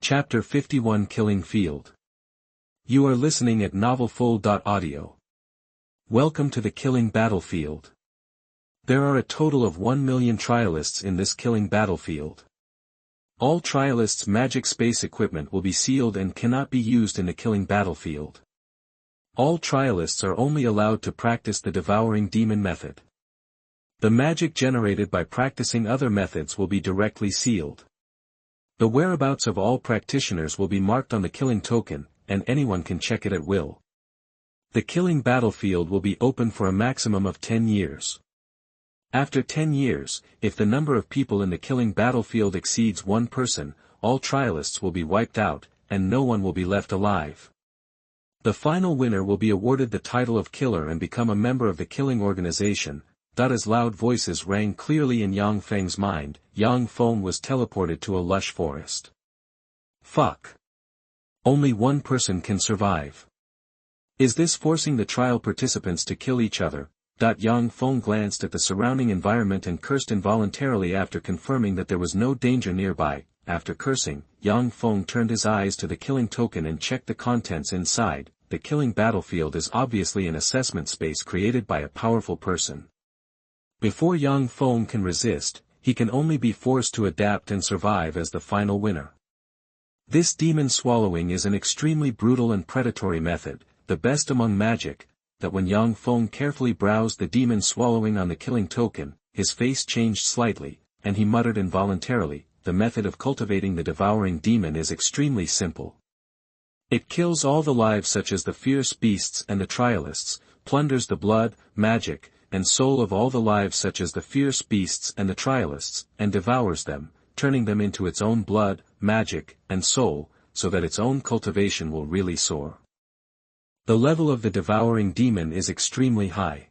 Chapter 51 Killing Field. You are listening at novelfull.audio. Welcome to the killing battlefield. There are a total of 1 million Trialists in this killing battlefield. All Trialists' magic space equipment will be sealed and cannot be used in the killing battlefield. All Trialists are only allowed to practice the devouring demon method. The magic generated by practicing other methods will be directly sealed. The whereabouts of all practitioners will be marked on the killing token, and anyone can check it at will. The killing battlefield will be open for a maximum of 10 years. After 10 years, if the number of people in the killing battlefield exceeds 1 person, all Trialists will be wiped out, and no one will be left alive. The final winner will be awarded the title of killer and become a member of the killing organization. As loud voices rang clearly in Yang Feng's mind, Yang Feng was teleported to a lush forest. Fuck. Only 1 person can survive. Is this forcing the trial participants to kill each other? Yang Feng glanced at the surrounding environment and cursed involuntarily after confirming that there was no danger nearby. After cursing, Yang Feng turned his eyes to the killing token and checked the contents inside. The killing battlefield is obviously an assessment space created by a powerful person. Before Yang Feng can resist, he can only be forced to adapt and survive as the final winner. This demon swallowing is an extremely brutal and predatory method, the best among magic, that when Yang Feng carefully browsed the demon swallowing on the killing token, his face changed slightly, and he muttered involuntarily, the method of cultivating the devouring demon is extremely simple. It kills all the lives such as the fierce beasts and the Trialists, plunders the blood, magic, and soul of all the lives such as the fierce beasts and the Trialists, and devours them, turning them into its own blood, magic, and soul, so that its own cultivation will really soar. The level of the devouring demon is extremely high.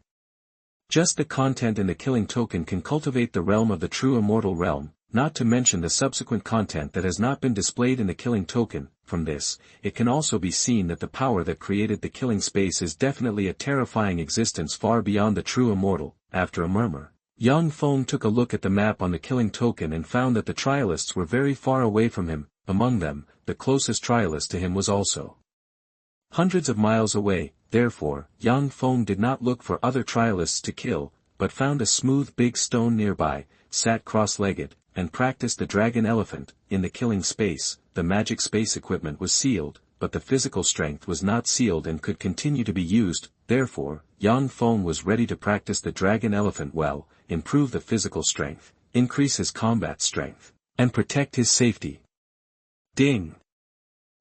Just the content in the killing token can cultivate the realm of the true immortal realm, not to mention the subsequent content that has not been displayed in the killing token. From this, it can also be seen that the power that created the killing space is definitely a terrifying existence far beyond the true immortal. After a murmur, Yang Feng took a look at the map on the killing token and found that the Trialists were very far away from him. Among them, the closest Trialist to him was also hundreds of miles away. Therefore, Yang Feng did not look for other Trialists to kill, but found a smooth big stone nearby, sat cross-legged, and practiced the dragon elephant. In the killing space, the magic space equipment was sealed, but the physical strength was not sealed and could continue to be used. Therefore, Yang Feng was ready to practice the dragon elephant well, improve the physical strength, increase his combat strength, and protect his safety. Ding!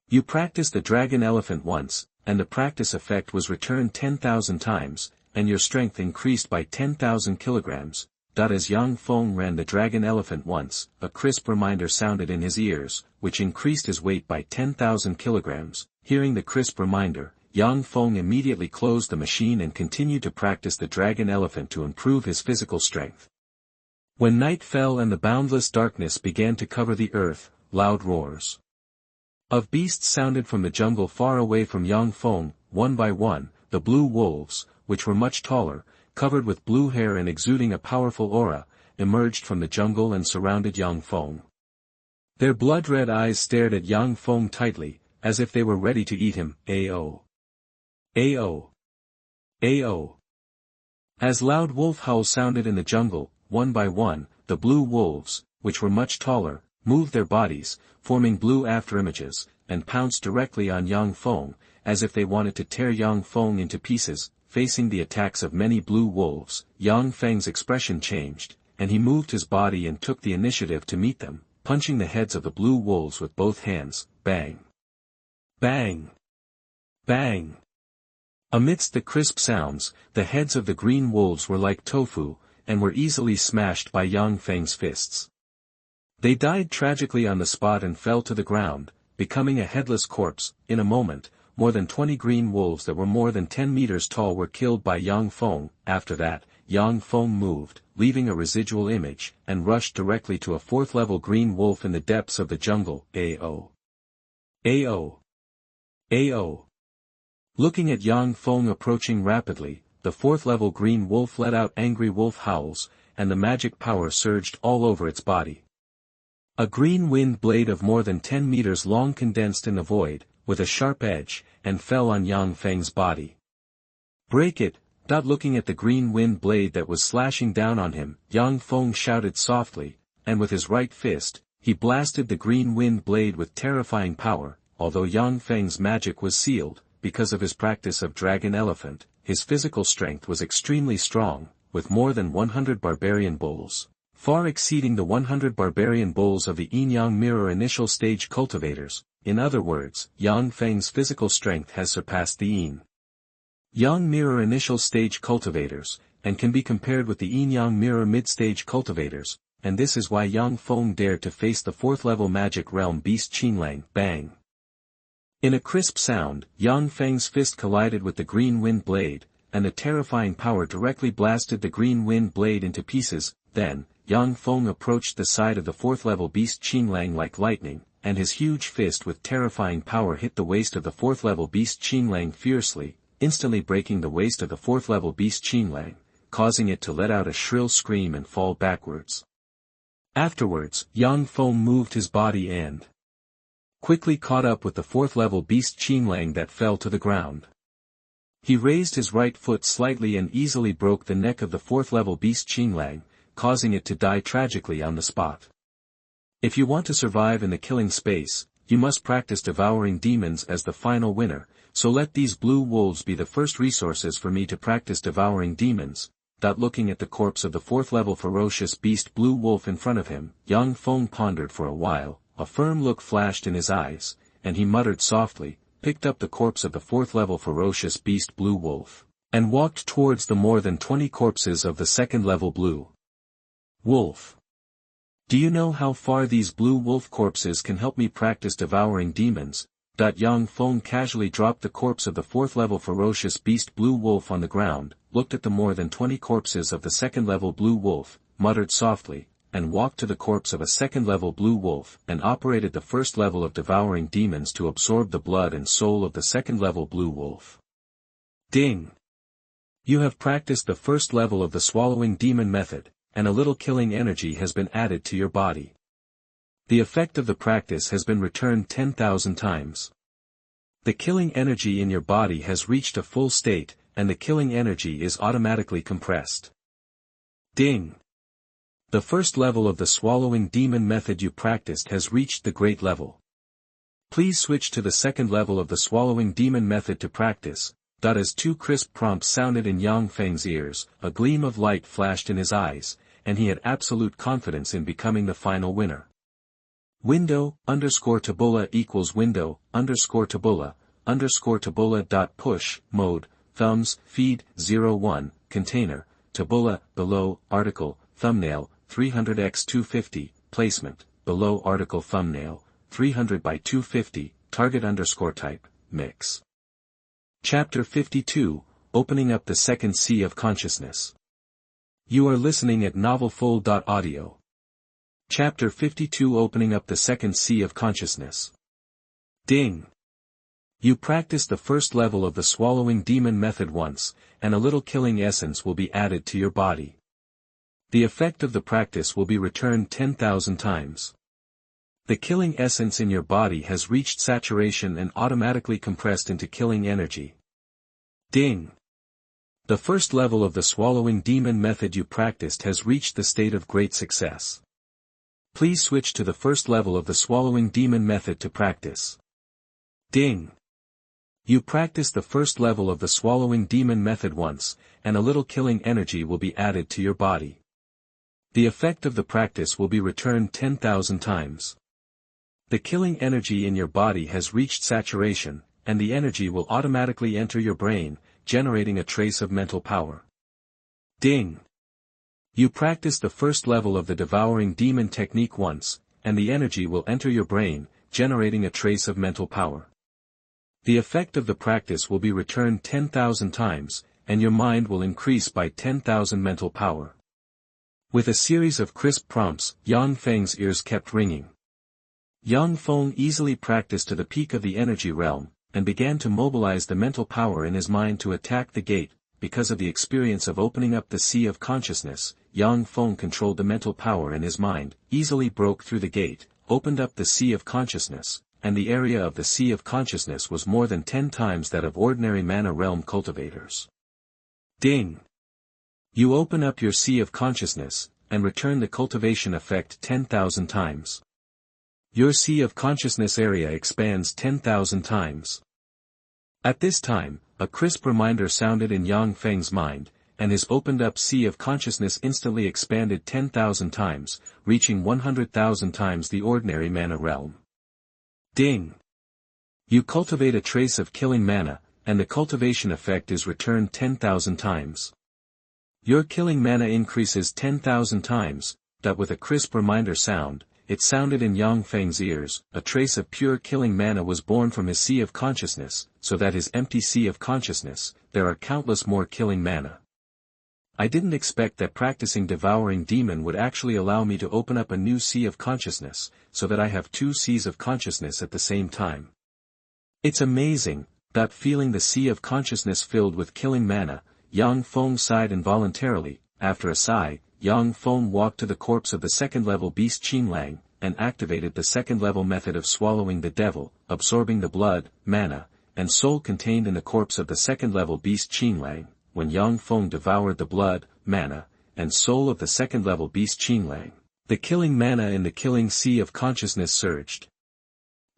You practiced the dragon elephant once, and the practice effect was returned 10,000 times, and your strength increased by 10,000 kilograms. As Yang Feng ran the dragon elephant once, a crisp reminder sounded in his ears, which increased his weight by 10,000 kilograms. Hearing the crisp reminder, Yang Feng immediately closed the machine and continued to practice the dragon elephant to improve his physical strength. When night fell and the boundless darkness began to cover the earth, loud roars of beasts sounded from the jungle far away from Yang Feng. One by one, the blue wolves, which were much taller, covered with blue hair and exuding a powerful aura, emerged from the jungle and surrounded Yang Feng. Their blood-red eyes stared at Yang Feng tightly, as if they were ready to eat him. Ao! Ao! Ao! As loud wolf howls sounded in the jungle, one by one, the blue wolves, which were much taller, moved their bodies, forming blue afterimages, and pounced directly on Yang Feng, as if they wanted to tear Yang Feng into pieces. Facing the attacks of many blue wolves, Yang Feng's expression changed, and he moved his body and took the initiative to meet them, punching the heads of the blue wolves with both hands. Bang! Bang! Bang! Amidst the crisp sounds, the heads of the green wolves were like tofu, and were easily smashed by Yang Feng's fists. They died tragically on the spot and fell to the ground, becoming a headless corpse. In a moment, more than 20 green wolves that were more than 10 meters tall were killed by Yang Feng. After that, Yang Feng moved, leaving a residual image, and rushed directly to a 4th-level green wolf in the depths of the jungle. Ao! Ao! Ao! Looking at Yang Feng approaching rapidly, the 4th-level green wolf let out angry wolf howls, and the magic power surged all over its body. A green wind blade of more than 10 meters long condensed in the void, with a sharp edge, and fell on Yang Feng's body. "Break it!" Looking at the green wind blade that was slashing down on him, Yang Feng shouted softly, and with his right fist, he blasted the green wind blade with terrifying power. Although Yang Feng's magic was sealed, because of his practice of dragon elephant, his physical strength was extremely strong, with more than 100 barbarian bulls, far exceeding the 100 barbarian bulls of the yin-yang mirror initial stage cultivators. In other words, Yang Feng's physical strength has surpassed the yin-yang mirror initial stage cultivators, and can be compared with the yin-yang mirror mid-stage cultivators, and this is why Yang Feng dared to face the 4th level magic realm beast Qin Lie. Bang! In a crisp sound, Yang Feng's fist collided with the green wind blade, and the terrifying power directly blasted the green wind blade into pieces. Then, Yang Feng approached the side of the 4th level beast Qin Lie like lightning, and his huge fist with terrifying power hit the waist of the 4th level beast Qin Lie fiercely, instantly breaking the waist of the 4th level beast Qin Lie, causing it to let out a shrill scream and fall backwards. Afterwards, Yang Feng moved his body and quickly caught up with the 4th level beast Qin Lie that fell to the ground. He raised his right foot slightly and easily broke the neck of the 4th level beast Qin Lie, causing it to die tragically on the spot. If you want to survive in the killing space, you must practice devouring demons as the final winner, so let these blue wolves be the first resources for me to practice devouring demons. Looking at the corpse of the 4th level ferocious beast blue wolf in front of him, Yang Feng pondered for a while. A firm look flashed in his eyes, and he muttered softly, picked up the corpse of the 4th level ferocious beast blue wolf, and walked towards the more than 20 corpses of the 2nd level blue wolf. Do you know how far these blue wolf corpses can help me practice devouring demons? Yang Feng casually dropped the corpse of the 4th level ferocious beast blue wolf on the ground, looked at the more than 20 corpses of the 2nd level blue wolf, muttered softly, and walked to the corpse of a 2nd level blue wolf, and operated the 1st level of devouring demons to absorb the blood and soul of the 2nd level blue wolf. Ding! You have practiced the 1st level of the swallowing demon method, and a little killing energy has been added to your body. The effect of the practice has been returned 10,000 times. The killing energy in your body has reached a full state, and the killing energy is automatically compressed. Ding! The 1st level of the swallowing demon method you practiced has reached the great level. Please switch to the 2nd level of the swallowing demon method to practice. As 2 crisp prompts sounded in Yang Feng's ears, a gleam of light flashed in his eyes, and he had absolute confidence in becoming the final winner. Window_tabula equals window_tabula_tabula.push, mode, thumbs, feed, 01, container, tabula, below, article, thumbnail, 300x250, placement, below article thumbnail, 300 by 250, target_type, mix. Chapter 52, Opening Up the Second Sea of Consciousness. You are listening at novelfull.audio. Chapter 52, Opening Up the Second Sea of Consciousness. Ding! You practice the 1st level of the swallowing demon method once, and a little killing essence will be added to your body. The effect of the practice will be returned 10,000 times. The killing essence in your body has reached saturation and automatically compressed into killing energy. Ding! The 1st level of the swallowing demon method you practiced has reached the state of great success. Please switch to the 1st level of the swallowing demon method to practice. Ding! You practice the 1st level of the swallowing demon method once, and a little killing energy will be added to your body. The effect of the practice will be returned 10,000 times. The killing energy in your body has reached saturation, and the energy will automatically enter your brain, generating a trace of mental power. Ding! You practice the 1st level of the devouring demon technique once, and the energy will enter your brain, generating a trace of mental power. The effect of the practice will be returned 10,000 times, and your mind will increase by 10,000 mental power. With a series of crisp prompts, Yang Feng's ears kept ringing. Yang Feng easily practiced to the peak of the energy realm, and began to mobilize the mental power in his mind to attack the gate. because of the experience of opening up the sea of consciousness. Yang Feng controlled the mental power in his mind, easily broke through the gate, opened up the sea of consciousness, and the area of the sea of consciousness was more than 10 times that of ordinary mana realm cultivators. Ding! You open up your sea of consciousness, and return the cultivation effect 10,000 times. Your sea of consciousness area expands 10,000 times. At this time, a crisp reminder sounded in Yang Feng's mind, and his opened-up sea of consciousness instantly expanded 10,000 times, reaching 100,000 times the ordinary mana realm. Ding! You cultivate a trace of killing mana, and the cultivation effect is returned 10,000 times. Your killing mana increases 10,000 times, that with a crisp reminder sound, it sounded in Yang Feng's ears. A trace of pure killing mana was born from his sea of consciousness, so that his empty sea of consciousness, there are countless more killing mana. I didn't expect that practicing devouring demon would actually allow me to open up a new sea of consciousness, so that I have 2 seas of consciousness at the same time. It's amazing, that feeling the sea of consciousness filled with killing mana. Yang Feng sighed involuntarily. After a sigh, Yang Feng walked to the corpse of the second-level beast Qin Lie, and activated the second-level method of swallowing the devil, absorbing the blood, mana, and soul contained in the corpse of the second-level beast Qin Lie. When Yang Feng devoured the blood, mana, and soul of the second-level beast Qin Lie, the killing mana in the killing sea of consciousness surged.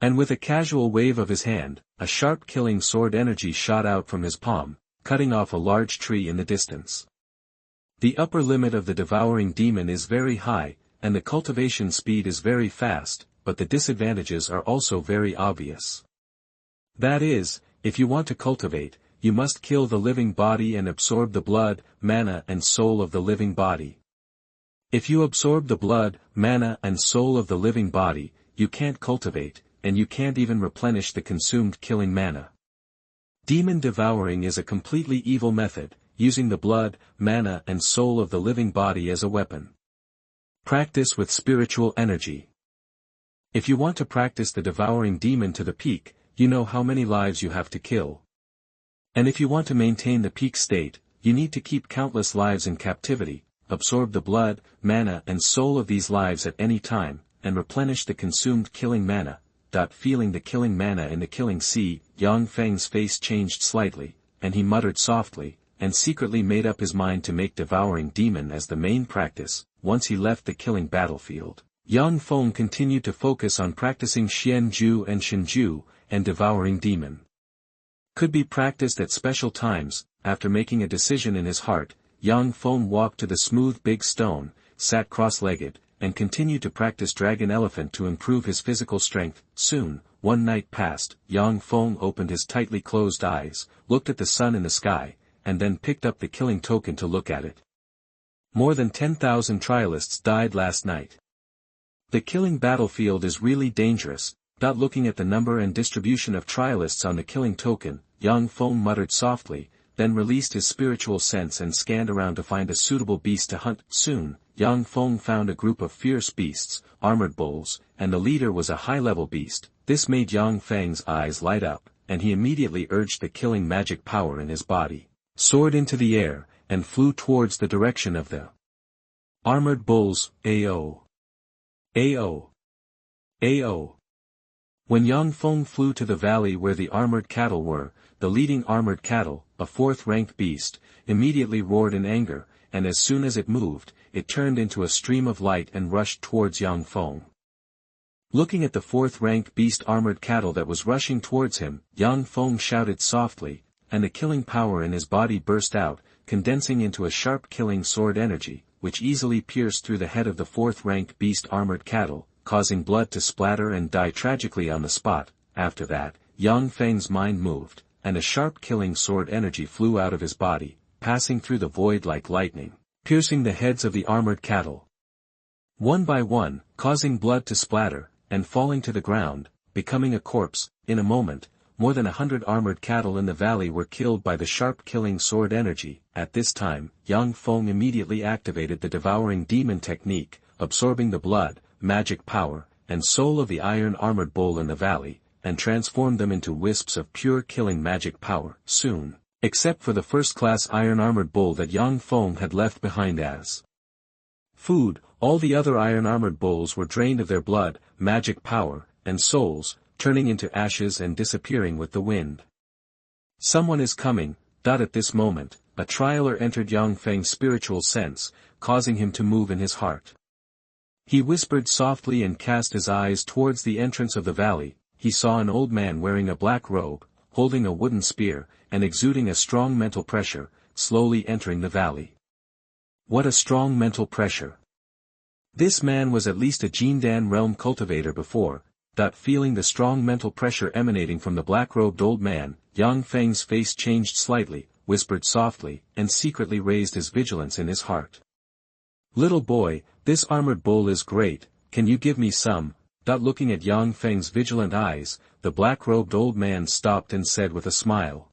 And with a casual wave of his hand, a sharp killing sword energy shot out from his palm, cutting off a large tree in the distance. The upper limit of the devouring demon is very high, and the cultivation speed is very fast, but the disadvantages are also very obvious. That is, if you want to cultivate, you must kill the living body and absorb the blood, mana and soul of the living body. If you absorb the blood, mana and soul of the living body, you can't cultivate, and you can't even replenish the consumed killing mana. Demon devouring is a completely evil method, using the blood, mana and soul of the living body as a weapon. Practice with spiritual energy. If you want to practice the devouring demon to the peak, you know how many lives you have to kill. And if you want to maintain the peak state, you need to keep countless lives in captivity, absorb the blood, mana and soul of these lives at any time, and replenish the consumed killing mana. Feeling the killing mana in the killing sea, Yang Feng's face changed slightly, and he muttered softly, and secretly made up his mind to make devouring demon as the main practice. Once he left the killing battlefield, Yang Feng continued to focus on practicing Xianju and Shinju, and devouring demon. Could be practiced at special times. After making a decision in his heart, Yang Feng walked to the smooth big stone, sat cross-legged, and continued to practice Dragon Elephant to improve his physical strength. Soon, one night passed. Yang Feng opened his tightly closed eyes, looked at the sun in the sky, and then picked up the killing token to look at it. More than 10,000 Trialists died last night. The killing battlefield is really dangerous. Looking at the number and distribution of Trialists on the killing token, Yang Feng muttered softly, then released his spiritual sense and scanned around to find a suitable beast to hunt. Soon, Yang Feng found a group of fierce beasts, armored bulls, and the leader was a high-level beast. This made Yang Feng's eyes light up, and he immediately urged the killing magic power in his body, soared into the air, and flew towards the direction of the armored bulls. Ao. Ao. Ao. When Yang Feng flew to the valley where the armored cattle were, the leading armored cattle, a 4th-ranked beast, immediately roared in anger, and as soon as it moved, it turned into a stream of light and rushed towards Yang Feng. Looking at the 4th-ranked beast armored cattle that was rushing towards him, Yang Feng shouted softly, and the killing power in his body burst out, condensing into a sharp killing sword energy, which easily pierced through the head of the 4th-ranked beast armored cattle, causing blood to splatter and die tragically on the spot. After that, Yang Feng's mind moved, and a sharp killing sword energy flew out of his body, passing through the void like lightning, piercing the heads of the armored cattle, one by one, causing blood to splatter, and falling to the ground, becoming a corpse. In a moment, more than 100 armored cattle in the valley were killed by the sharp killing sword energy. At this time, Yang Feng immediately activated the devouring demon technique, absorbing the blood, magic power, and soul of the iron armored bull in the valley, and transformed them into wisps of pure killing magic power. Soon, Except for the first-class iron-armored bull that young Feng had left behind as food, all the other iron-armored bulls were drained of their blood, magic power, and souls, turning into ashes and disappearing with the wind. Someone is coming. At this moment, a trialer entered young Feng's spiritual sense, causing him to move in his heart. He whispered softly and cast his eyes towards the entrance of the valley. He saw an old man wearing a black robe, holding a wooden spear, and exuding a strong mental pressure, slowly entering the valley. What a strong mental pressure! This man was at least a Jindan realm cultivator before. Feeling the strong mental pressure emanating from the black-robed old man, young Feng's face changed slightly, whispered softly, and secretly raised his vigilance in his heart. Little boy, this armored bull is great, can you give me some? Looking at young Feng's vigilant eyes, the black-robed old man stopped and said with a smile.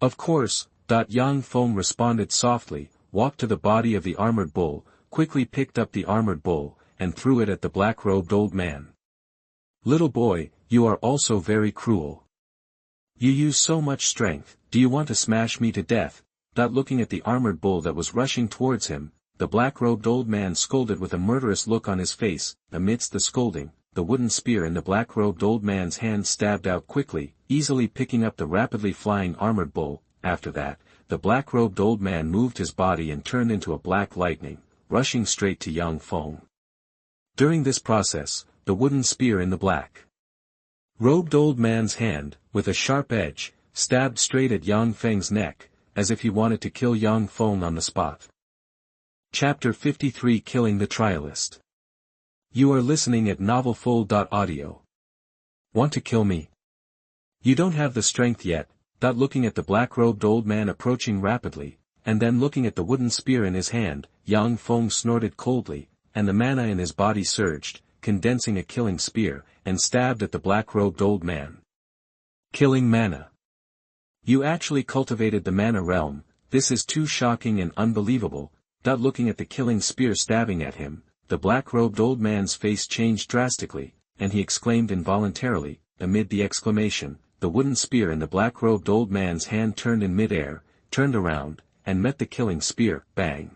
Of course. Young Feng responded softly, walked to the body of the armored bull, quickly picked up the armored bull, and threw it at the black-robed old man. Little boy, you are also very cruel. You use so much strength, do you want to smash me to death? Looking at the armored bull that was rushing towards him, the black-robed old man scolded with a murderous look on his face. Amidst the scolding, the wooden spear in the black-robed old man's hand stabbed out quickly, easily picking up the rapidly flying armored bull. After that, the black-robed old man moved his body and turned into a black lightning, rushing straight to young Feng. During this process, the wooden spear in the black-robed old man's hand, with a sharp edge, stabbed straight at young Feng's neck, as if he wanted to kill young Feng on the spot. Chapter 53 Killing the Trialist. You are listening at novelfull.audio. Want to kill me? You don't have the strength yet. Looking at the black-robed old man approaching rapidly, and then looking at the wooden spear in his hand, young Feng snorted coldly, and the mana in his body surged, condensing a killing spear, and stabbed at the black-robed old man. Killing mana. You actually cultivated the mana realm, this is too shocking and unbelievable. Looking at the killing spear stabbing at him, the black-robed old man's face changed drastically, and he exclaimed involuntarily. Amid the exclamation, the wooden spear in the black-robed old man's hand turned in mid-air, turned around, and met the killing spear. Bang!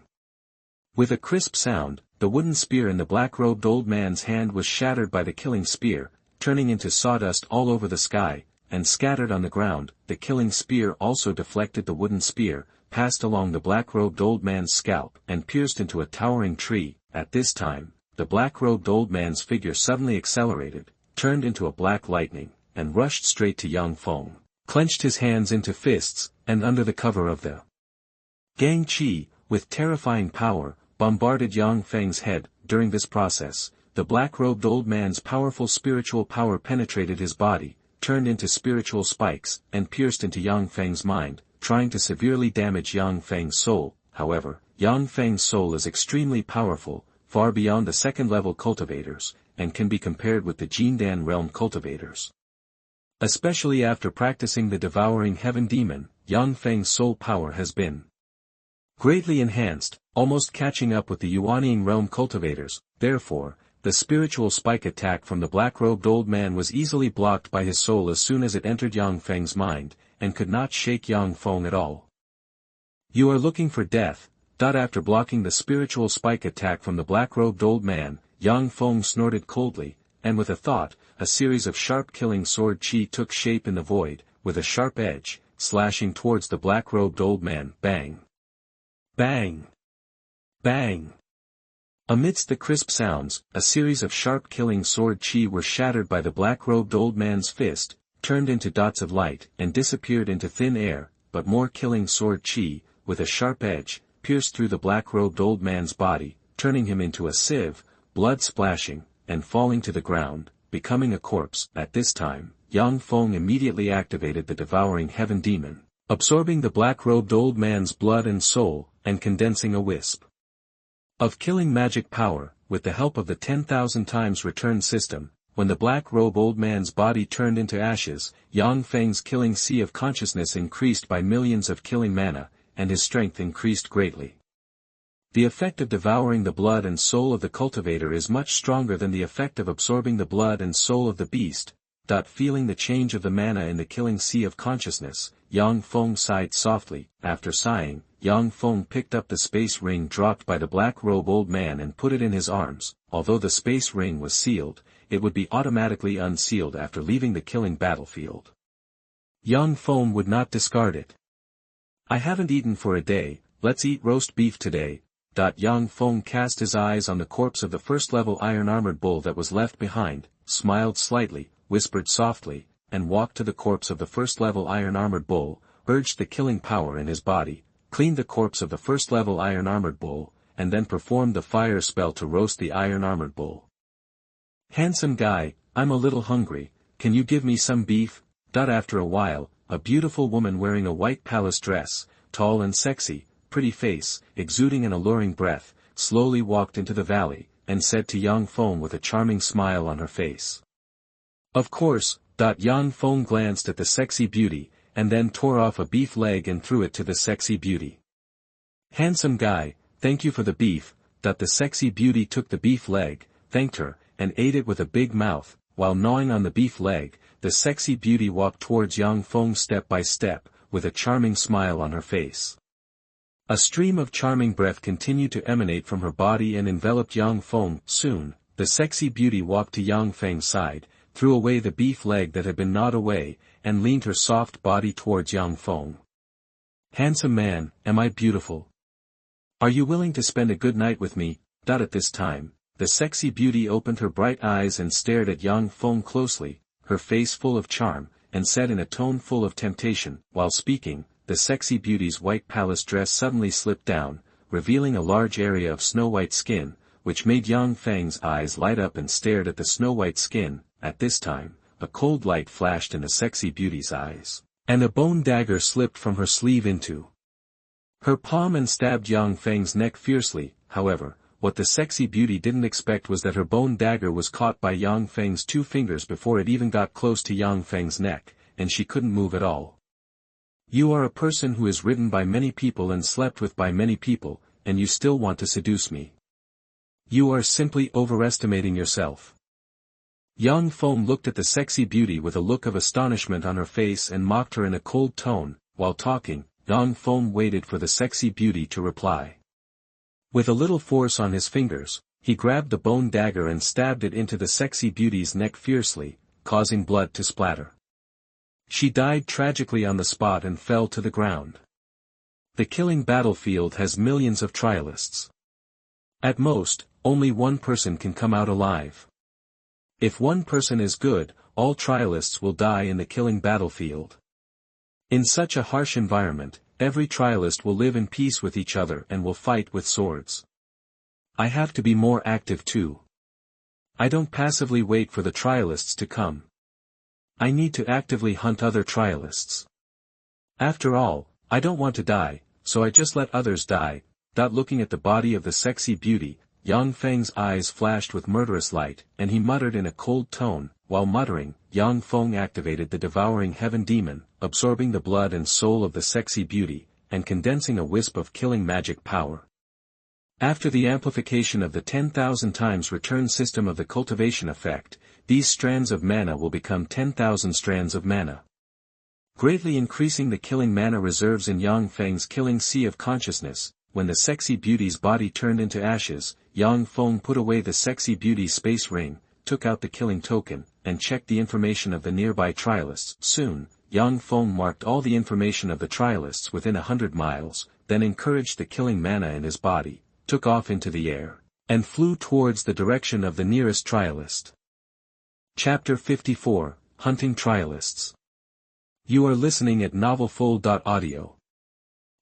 With a crisp sound, the wooden spear in the black-robed old man's hand was shattered by the killing spear, turning into sawdust all over the sky, and scattered on the ground. The killing spear also deflected the wooden spear, passed along the black-robed old man's scalp, and pierced into a towering tree. At this time, the black-robed old man's figure suddenly accelerated, turned into a black lightning, and rushed straight to young Feng, clenched his hands into fists, and under the cover of the Gang Qi, with terrifying power, bombarded young Feng's head. During this process, the black-robed old man's powerful spiritual power penetrated his body, turned into spiritual spikes, and pierced into young Feng's mind, trying to severely damage young Feng's soul. However, young Feng's soul is extremely powerful, far beyond the second-level cultivators, and can be compared with the Jindan realm cultivators. Especially after practicing the devouring heaven demon, young Feng's soul power has been greatly enhanced, almost catching up with the Yuanying realm cultivators. Therefore, the spiritual spike attack from the black-robed old man was easily blocked by his soul as soon as it entered young Feng's mind, and could not shake young Feng at all. You are looking for death. After blocking the spiritual spike attack from the black-robed old man, young Feng snorted coldly, and with a thought, a series of sharp killing sword chi took shape in the void, with a sharp edge, slashing towards the black-robed old man. Bang! Bang! Bang! Amidst the crisp sounds, a series of sharp killing sword chi were shattered by the black-robed old man's fist, turned into dots of light, and disappeared into thin air. But more killing sword chi, with a sharp edge, pierced through the black-robed old man's body, turning him into a sieve, blood splashing, and falling to the ground, becoming a corpse. At this time, young Feng immediately activated the devouring heaven demon, absorbing the black-robed old man's blood and soul, and condensing a wisp of killing magic power. With the help of the 10,000 times return system, when the black-robe old man's body turned into ashes, young Feng's killing sea of consciousness increased by millions of killing mana, and his strength increased greatly. The effect of devouring the blood and soul of the cultivator is much stronger than the effect of absorbing the blood and soul of the beast. Feeling the change of the mana in the killing sea of consciousness, Yang Feng sighed softly. After sighing, Yang Feng picked up the space ring dropped by the black-robed old man and put it in his arms. Although the space ring was sealed, it would be automatically unsealed after leaving the killing battlefield. Yang Feng would not discard it. I haven't eaten for a day, let's eat roast beef today. Yang Feng cast his eyes on the corpse of the first-level iron-armored bull that was left behind, smiled slightly, whispered softly, and walked to the corpse of the first-level iron-armored bull, urged the killing power in his body, cleaned the corpse of the first-level iron-armored bull, and then performed the fire spell to roast the iron-armored bull. Handsome guy, I'm a little hungry, can you give me some beef? After a while, a beautiful woman wearing a white palace dress, tall and sexy, pretty face, exuding an alluring breath, slowly walked into the valley, and said to Yang Feng with a charming smile on her face. Of course. Yang Feng glanced at the sexy beauty, and then tore off a beef leg and threw it to the sexy beauty. Handsome guy, thank you for the beef. The sexy beauty took the beef leg, thanked her, and ate it with a big mouth. While gnawing on the beef leg, the sexy beauty walked towards Yang Feng step by step, with a charming smile on her face. A stream of charming breath continued to emanate from her body and enveloped Yang Feng. Soon, the sexy beauty walked to Yang Feng's side, threw away the beef leg that had been gnawed away, and leaned her soft body towards Yang Feng. Handsome man, am I beautiful? Are you willing to spend a good night with me? At this time, the sexy beauty opened her bright eyes and stared at Yang Feng closely, her face full of charm, and said in a tone full of temptation. While speaking, the sexy beauty's white palace dress suddenly slipped down, revealing a large area of snow-white skin, which made Yang Feng's eyes light up and stared at the snow-white skin. At this time, a cold light flashed in the sexy beauty's eyes, and a bone dagger slipped from her sleeve into her palm and stabbed Yang Feng's neck fiercely. However, what the sexy beauty didn't expect was that her bone dagger was caught by Yang Feng's 2 fingers before it even got close to Yang Feng's neck, and she couldn't move at all. You are a person who is ridden by many people and slept with by many people, and you still want to seduce me. You are simply overestimating yourself. Yang Feng looked at the sexy beauty with a look of astonishment on her face and mocked her in a cold tone. While talking, Yang Feng waited for the sexy beauty to reply. With a little force on his fingers, he grabbed the bone dagger and stabbed it into the sexy beauty's neck fiercely, causing blood to splatter. She died tragically on the spot and fell to the ground. The killing battlefield has millions of trialists. At most, only one person can come out alive. If one person is good, all trialists will die in the killing battlefield. In such a harsh environment, every trialist will live in peace with each other and will fight with swords. I have to be more active too. I don't passively wait for the trialists to come. I need to actively hunt other trialists. After all, I don't want to die, so I just let others die. Looking at the body of the sexy beauty, Yang Feng's eyes flashed with murderous light, and he muttered in a cold tone. While muttering, Yang Feng activated the devouring heaven demon, absorbing the blood and soul of the sexy beauty, and condensing a wisp of killing magic power. After the amplification of the 10,000 times return system of the cultivation effect, these strands of mana will become 10,000 strands of mana, greatly increasing the killing mana reserves in Yang Feng's killing sea of consciousness. When the sexy beauty's body turned into ashes, Yang Feng put away the sexy beauty's space ring, took out the killing token, and checked the information of the nearby trialists. Soon, Yang Feng marked all the information of the trialists within 100 miles, then encouraged the killing mana in his body, took off into the air, and flew towards the direction of the nearest trialist. Chapter 54, Hunting Trialists. You are listening at novelfull.audio.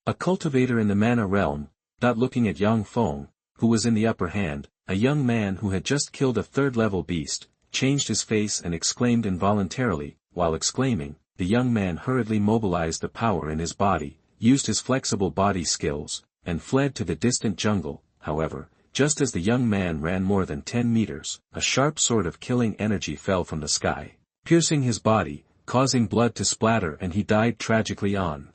A cultivator in the mana realm, looking at Yang Feng, who was in the upper hand, a young man who had just killed a 3rd-level beast, changed his face and exclaimed involuntarily. While exclaiming, the young man hurriedly mobilized the power in his body, used his flexible body skills, and fled to the distant jungle. However, just as the young man ran more than 10 meters, a sharp sword of killing energy fell from the sky, piercing his body, causing blood to splatter, and he died tragically on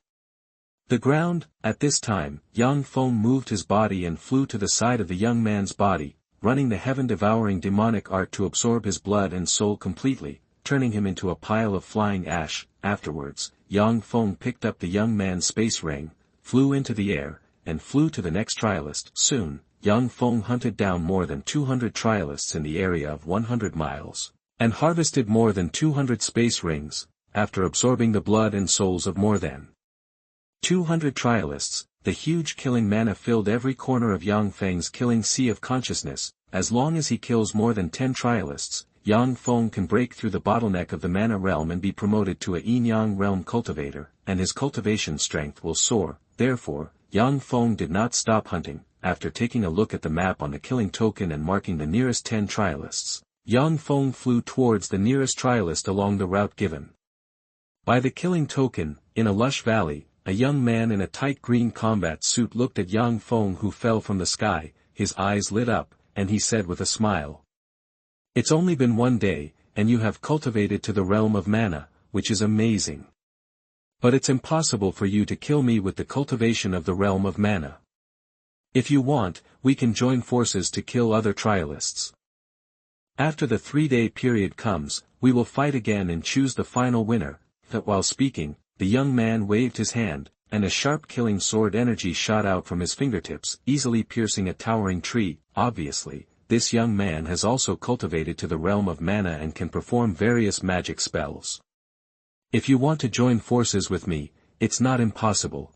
the ground. At this time, Yang Feng moved his body and flew to the side of the young man's body, running the heaven-devouring demonic art to absorb his blood and soul completely. turning him into a pile of flying ash. Afterwards, Yang Feng picked up the young man's space ring, flew into the air, and flew to the next trialist. Soon, Yang Feng hunted down more than 200 trialists in the area of 100 miles, and harvested more than 200 space rings, after absorbing the blood and souls of more than 200 trialists. The huge killing mana filled every corner of Yang Feng's killing sea of consciousness. As long as he kills more than 10 trialists, Yang Feng can break through the bottleneck of the mana realm and be promoted to a yin-yang realm cultivator, and his cultivation strength will soar. Therefore, Yang Feng did not stop hunting. After taking a look at the map on the killing token and marking the nearest 10 trialists, Yang Feng flew towards the nearest trialist along the route given by the killing token. In a lush valley, a young man in a tight green combat suit looked at Yang Feng, who fell from the sky. His eyes lit up, and he said with a smile, "It's only been 1 day, and you have cultivated to the realm of mana, which is amazing. But it's impossible for you to kill me with the cultivation of the realm of mana. If you want, we can join forces to kill other trialists. After the 3-day period comes, we will fight again and choose the final winner." That while speaking, the young man waved his hand, and a sharp killing sword energy shot out from his fingertips, easily piercing a towering tree. Obviously, this young man has also cultivated to the realm of mana and can perform various magic spells. If you want to join forces with me, it's not impossible.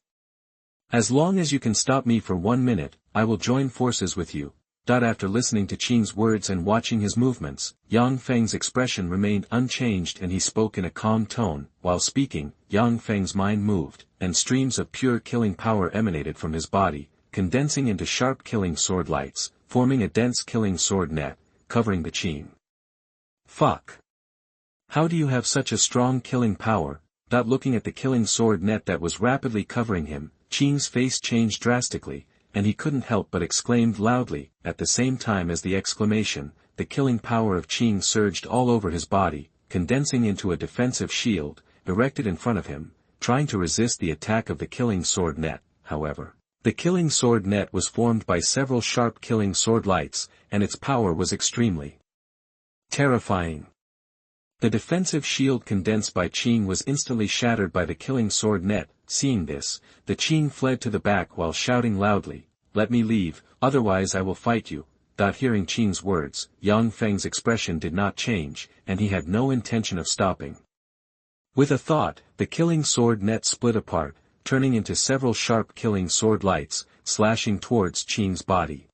As long as you can stop me for 1 minute, I will join forces with you. After listening to Qin's words and watching his movements, Yang Feng's expression remained unchanged and he spoke in a calm tone. While speaking, Yang Feng's mind moved, and streams of pure killing power emanated from his body, condensing into sharp killing sword lights, forming a dense killing sword net, covering the Qin. Fuck! How do you have such a strong killing power? Looking at the killing sword net that was rapidly covering him, Qin's face changed drastically, and he couldn't help but exclaimed loudly. At the same time as the exclamation, the killing power of Qin surged all over his body, condensing into a defensive shield, erected in front of him, trying to resist the attack of the killing sword net. However, the killing sword net was formed by several sharp killing sword lights, and its power was extremely terrifying. The defensive shield condensed by Qin was instantly shattered by the killing sword net. Seeing this, the Qin fled to the back while shouting loudly, "Let me leave, otherwise I will fight you." Hearing Qin's words, Yang Feng's expression did not change, and he had no intention of stopping. With a thought, the killing sword net split apart, turning into several sharp killing sword lights, slashing towards Qin's body.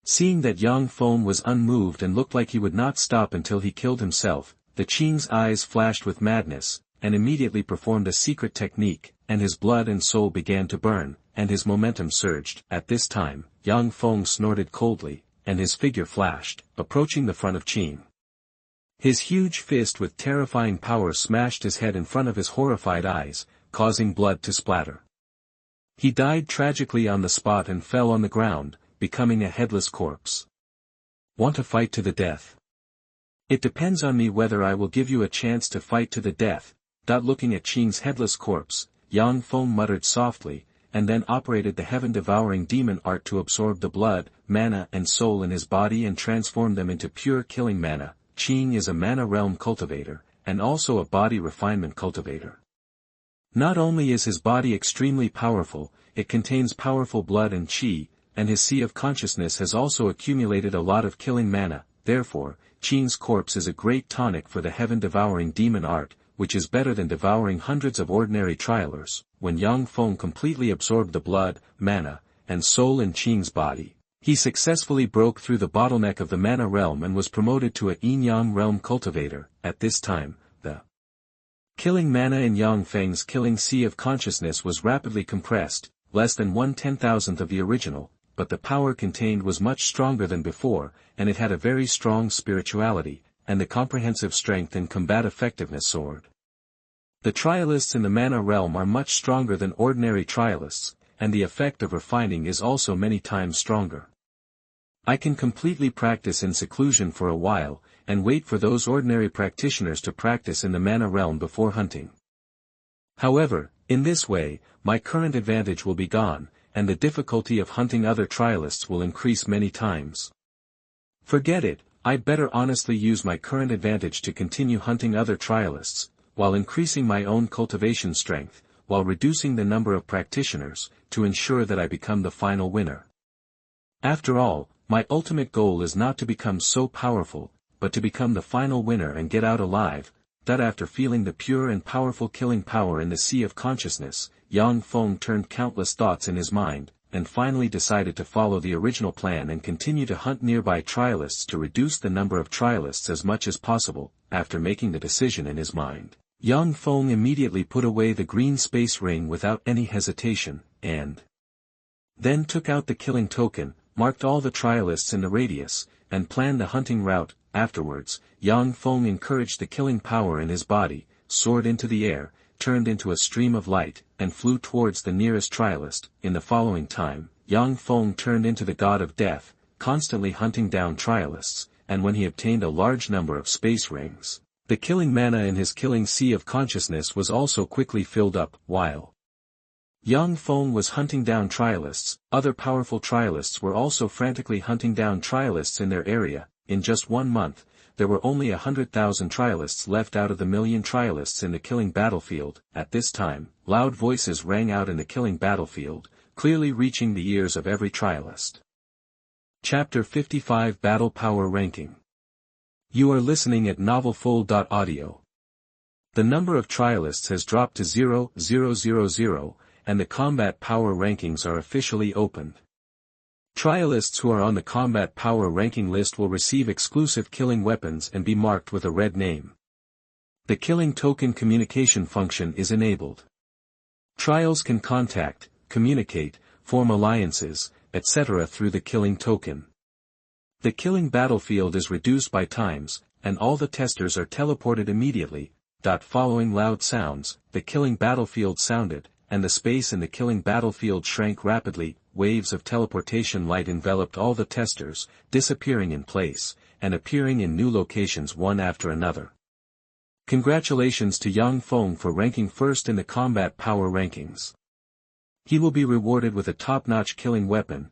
Seeing that Yang Feng was unmoved and looked like he would not stop until he killed himself, the Qin's eyes flashed with madness, and immediately performed a secret technique, and his blood and soul began to burn, and his momentum surged. At this time, Yang Feng snorted coldly, and his figure flashed, approaching the front of Qin. His huge fist with terrifying power smashed his head in front of his horrified eyes, causing blood to splatter. He died tragically on the spot and fell on the ground, becoming a headless corpse. Want to fight to the death? It depends on me whether I will give you a chance to fight to the death. Looking at Qin's headless corpse, Yang Feng muttered softly, and then operated the heaven-devouring demon art to absorb the blood, mana and soul in his body and transform them into pure killing mana. Qin is a mana realm cultivator, and also a body refinement cultivator. Not only is his body extremely powerful, it contains powerful blood and qi, and his sea of consciousness has also accumulated a lot of killing mana. Therefore, Qin's corpse is a great tonic for the heaven-devouring demon art, which is better than devouring hundreds of ordinary trialers. When Yang Feng completely absorbed the blood, mana, and soul in Qin's body, he successfully broke through the bottleneck of the mana realm and was promoted to a yin-yang realm cultivator. At this time, the killing mana in Yang Feng's killing sea of consciousness was rapidly compressed, less than 1/10,000th of the original, but the power contained was much stronger than before, and it had a very strong spirituality, and the comprehensive strength and combat effectiveness soared. The Trialists in the mana realm are much stronger than ordinary Trialists, and the effect of refining is also many times stronger. I can completely practice in seclusion for a while, and wait for those ordinary practitioners to practice in the mana realm before hunting. However, in this way, my current advantage will be gone, and the difficulty of hunting other Trialists will increase many times. Forget it, I'd better honestly use my current advantage to continue hunting other Trialists, while increasing my own cultivation strength, while reducing the number of practitioners, to ensure that I become the final winner. After all, my ultimate goal is not to become so powerful, but to become the final winner and get out alive. That after feeling the pure and powerful killing power in the sea of consciousness, Yang Feng turned countless thoughts in his mind, and finally decided to follow the original plan and continue to hunt nearby Trialists to reduce the number of Trialists as much as possible. After making the decision in his mind, Yang Feng immediately put away the green space ring without any hesitation, and then took out the killing token, marked all the Trialists in the radius, and planned the hunting route. Afterwards, Yang Feng encouraged the killing power in his body, soared into the air, turned into a stream of light, and flew towards the nearest Trialist. In the following time, Yang Feng turned into the god of death, constantly hunting down Trialists, and when he obtained a large number of space rings, the killing mana in his killing sea of consciousness was also quickly filled up. While Yang Feng was hunting down Trialists, other powerful Trialists were also frantically hunting down Trialists in their area. In just 1 month, there were only 100,000 Trialists left out of the million Trialists in the killing battlefield. At this time, loud voices rang out in the killing battlefield, clearly reaching the ears of every Trialist. Chapter 55 Battle Power Ranking. You are listening at novelfull.audio. The number of Trialists has dropped to 0,000, and the combat power rankings are officially opened. Trialists who are on the combat power ranking list will receive exclusive killing weapons and be marked with a red name. The killing token communication function is enabled. Trials can contact, communicate, form alliances, etc. through the killing token. The killing battlefield is reduced by times, and all the testers are teleported immediately. Following loud sounds, the killing battlefield sounded, and the space in the killing battlefield shrank rapidly. Waves of teleportation light enveloped all the testers, disappearing in place, and appearing in new locations one after another. Congratulations to Yang Feng for ranking first in the combat power rankings. He will be rewarded with a top-notch killing weapon.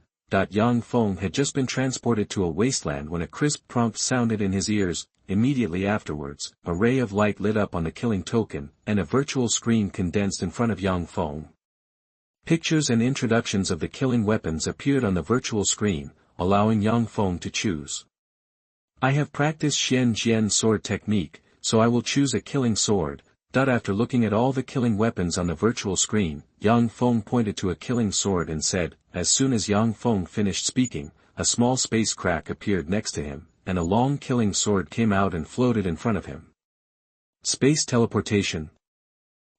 Yang Feng had just been transported to a wasteland when a crisp prompt sounded in his ears. Immediately afterwards, a ray of light lit up on the killing token, and a virtual screen condensed in front of Yang Feng. Pictures and introductions of the killing weapons appeared on the virtual screen, allowing Yang Feng to choose. I have practiced Xian Jian sword technique, so I will choose a killing sword. After looking at all the killing weapons on the virtual screen, Yang Feng pointed to a killing sword and said. As soon as Yang Feng finished speaking, a small space crack appeared next to him, and a long killing sword came out and floated in front of him. Space teleportation.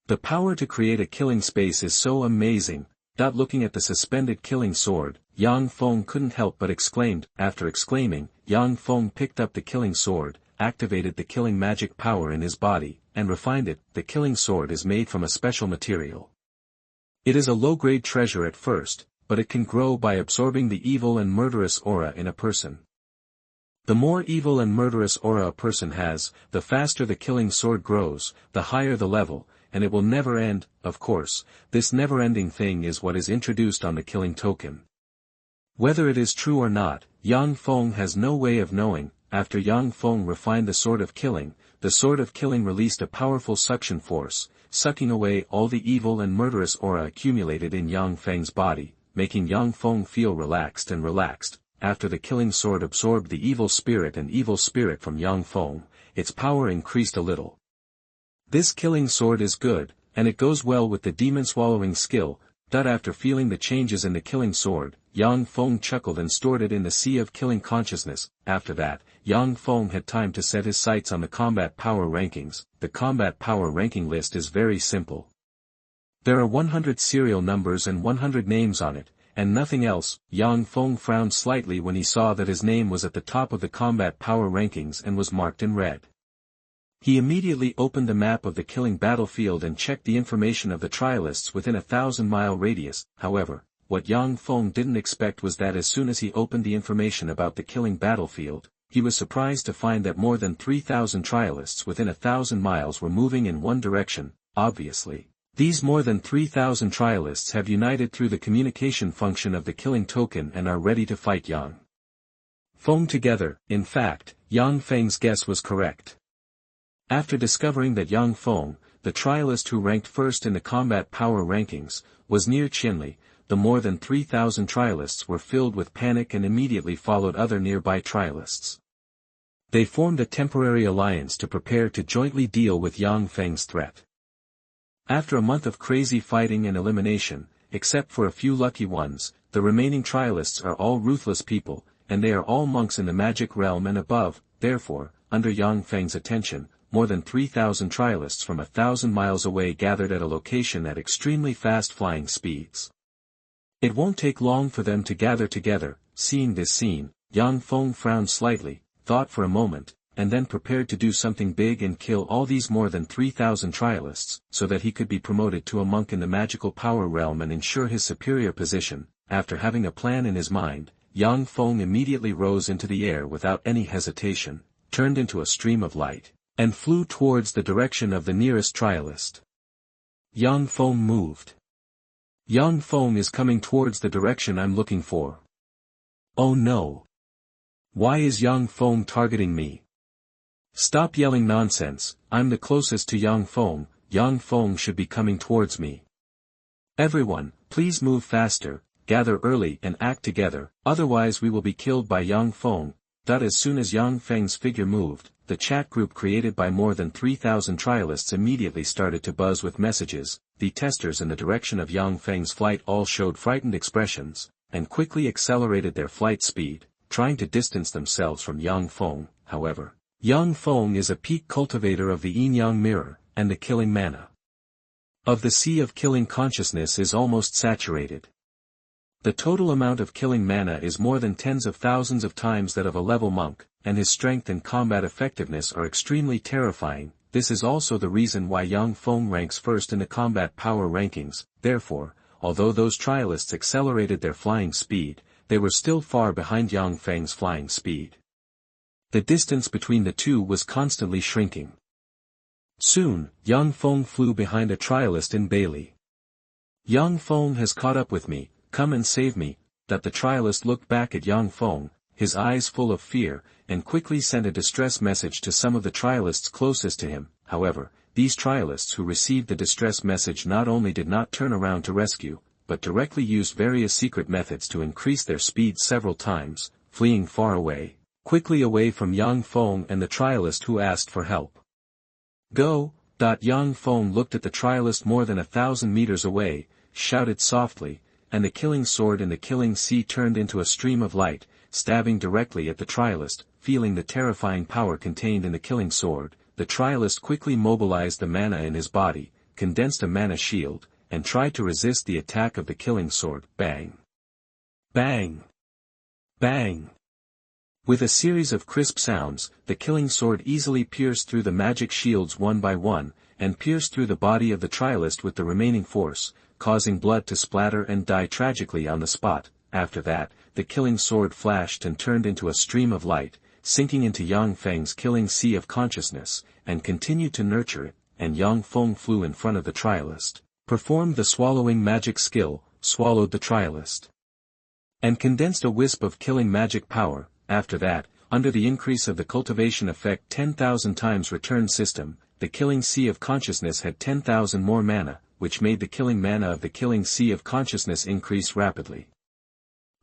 The power to create a killing space is so amazing. Looking at the suspended killing sword, Yang Feng couldn't help but exclaimed. After exclaiming, Yang Feng picked up the killing sword, activated the killing magic power in his body, and refined it. The killing sword is made from a special material. It is a low-grade treasure at first, but it can grow by absorbing the evil and murderous aura in a person. The more evil and murderous aura a person has, the faster the killing sword grows, the higher the level, and it will never end. Of course, this never-ending thing is what is introduced on the killing token. Whether it is true or not, Yang Feng has no way of knowing. After Yang Feng refined the sword of killing released a powerful suction force, sucking away all the evil and murderous aura accumulated in Yang Feng's body, making Yang Feng feel relaxed and relaxed. After the killing sword absorbed the evil spirit from Yang Feng, its power increased a little. This killing sword is good, and it goes well with the demon swallowing skill. After feeling the changes in the killing sword, Yang Feng chuckled and stored it in the sea of killing consciousness. After that, Yang Feng had time to set his sights on the combat power rankings. The combat power ranking list is very simple. There are 100 serial numbers and 100 names on it, and nothing else. Yang Feng frowned slightly when he saw that his name was at the top of the combat power rankings and was marked in red. He immediately opened the map of the killing battlefield and checked the information of the Trialists within a 1,000-mile radius. However, what Yang Feng didn't expect was that as soon as he opened the information about the killing battlefield, he was surprised to find that more than 3,000 Trialists within 1,000 miles were moving in one direction. Obviously, these more than 3,000 Trialists have united through the communication function of the killing token and are ready to fight Yang Feng together. In fact, Yang Feng's guess was correct. After discovering that Yang Feng, the trialist who ranked first in the combat power rankings, was near Qin Lie, the more than 3,000 trialists were filled with panic and immediately followed other nearby trialists. They formed a temporary alliance to prepare to jointly deal with Yang Feng's threat. After a month of crazy fighting and elimination, except for a few lucky ones, the remaining trialists are all ruthless people, and they are all monks in the magic realm and above. Therefore, under Yang Feng's attention, more than 3,000 trialists from 1,000 miles away gathered at a location at extremely fast flying speeds. It won't take long for them to gather together. Seeing this scene, Yang Feng frowned slightly, thought for a moment, and then prepared to do something big and kill all these more than 3,000 trialists, so that he could be promoted to a monk in the magical power realm and ensure his superior position. After having a plan in his mind, Yang Feng immediately rose into the air without any hesitation, turned into a stream of light, and flew towards the direction of the nearest trialist. Yang Feng moved. Yang Feng is coming towards the direction I'm looking for. Oh no! Why is Yang Feng targeting me? Stop yelling nonsense, I'm the closest to Yang Feng. Yang Feng should be coming towards me. Everyone, please move faster, gather early and act together, otherwise we will be killed by Yang Feng. As soon as Yang Feng's figure moved, the chat group created by more than 3,000 trialists immediately started to buzz with messages. The testers in the direction of Yang Feng's flight all showed frightened expressions, and quickly accelerated their flight speed, trying to distance themselves from Yang Feng. However, Yang Feng is a peak cultivator of the yin-yang mirror, and the killing mana of the sea of killing consciousness is almost saturated. The total amount of killing mana is more than tens of thousands of times that of a level monk, and his strength and combat effectiveness are extremely terrifying. This is also the reason why Yang Feng ranks first in the combat power rankings. Therefore, although those trialists accelerated their flying speed, they were still far behind Yang Feng's flying speed. The distance between the two was constantly shrinking. Soon, Yang Feng flew behind a trialist in Bailey. Yang Feng has caught up with me, come and save me. The trialist looked back at Yang Feng, his eyes full of fear, and quickly sent a distress message to some of the trialists closest to him. However, these trialists who received the distress message not only did not turn around to rescue, but directly used various secret methods to increase their speed several times, fleeing far away, quickly away from Yang Feng and the trialist who asked for help. Go! Yang Feng looked at the trialist more than 1,000 meters away, shouted softly, and the killing sword in the killing sea turned into a stream of light, stabbing directly at the trialist. Feeling the terrifying power contained in the killing sword, the trialist quickly mobilized the mana in his body, condensed a mana shield, and tried to resist the attack of the killing sword. Bang! Bang! Bang! With a series of crisp sounds, the killing sword easily pierced through the magic shields one by one, and pierced through the body of the trialist with the remaining force, causing blood to splatter and die tragically on the spot. After that, the killing sword flashed and turned into a stream of light, sinking into Yang Feng's killing sea of consciousness, and continued to nurture it, and Yang Feng flew in front of the trialist, performed the swallowing magic skill, swallowed the trialist, and condensed a wisp of killing magic power. After that, under the increase of the cultivation effect 10,000 times return system, the killing sea of consciousness had 10,000 more mana, which made the killing mana of the killing sea of consciousness increase rapidly.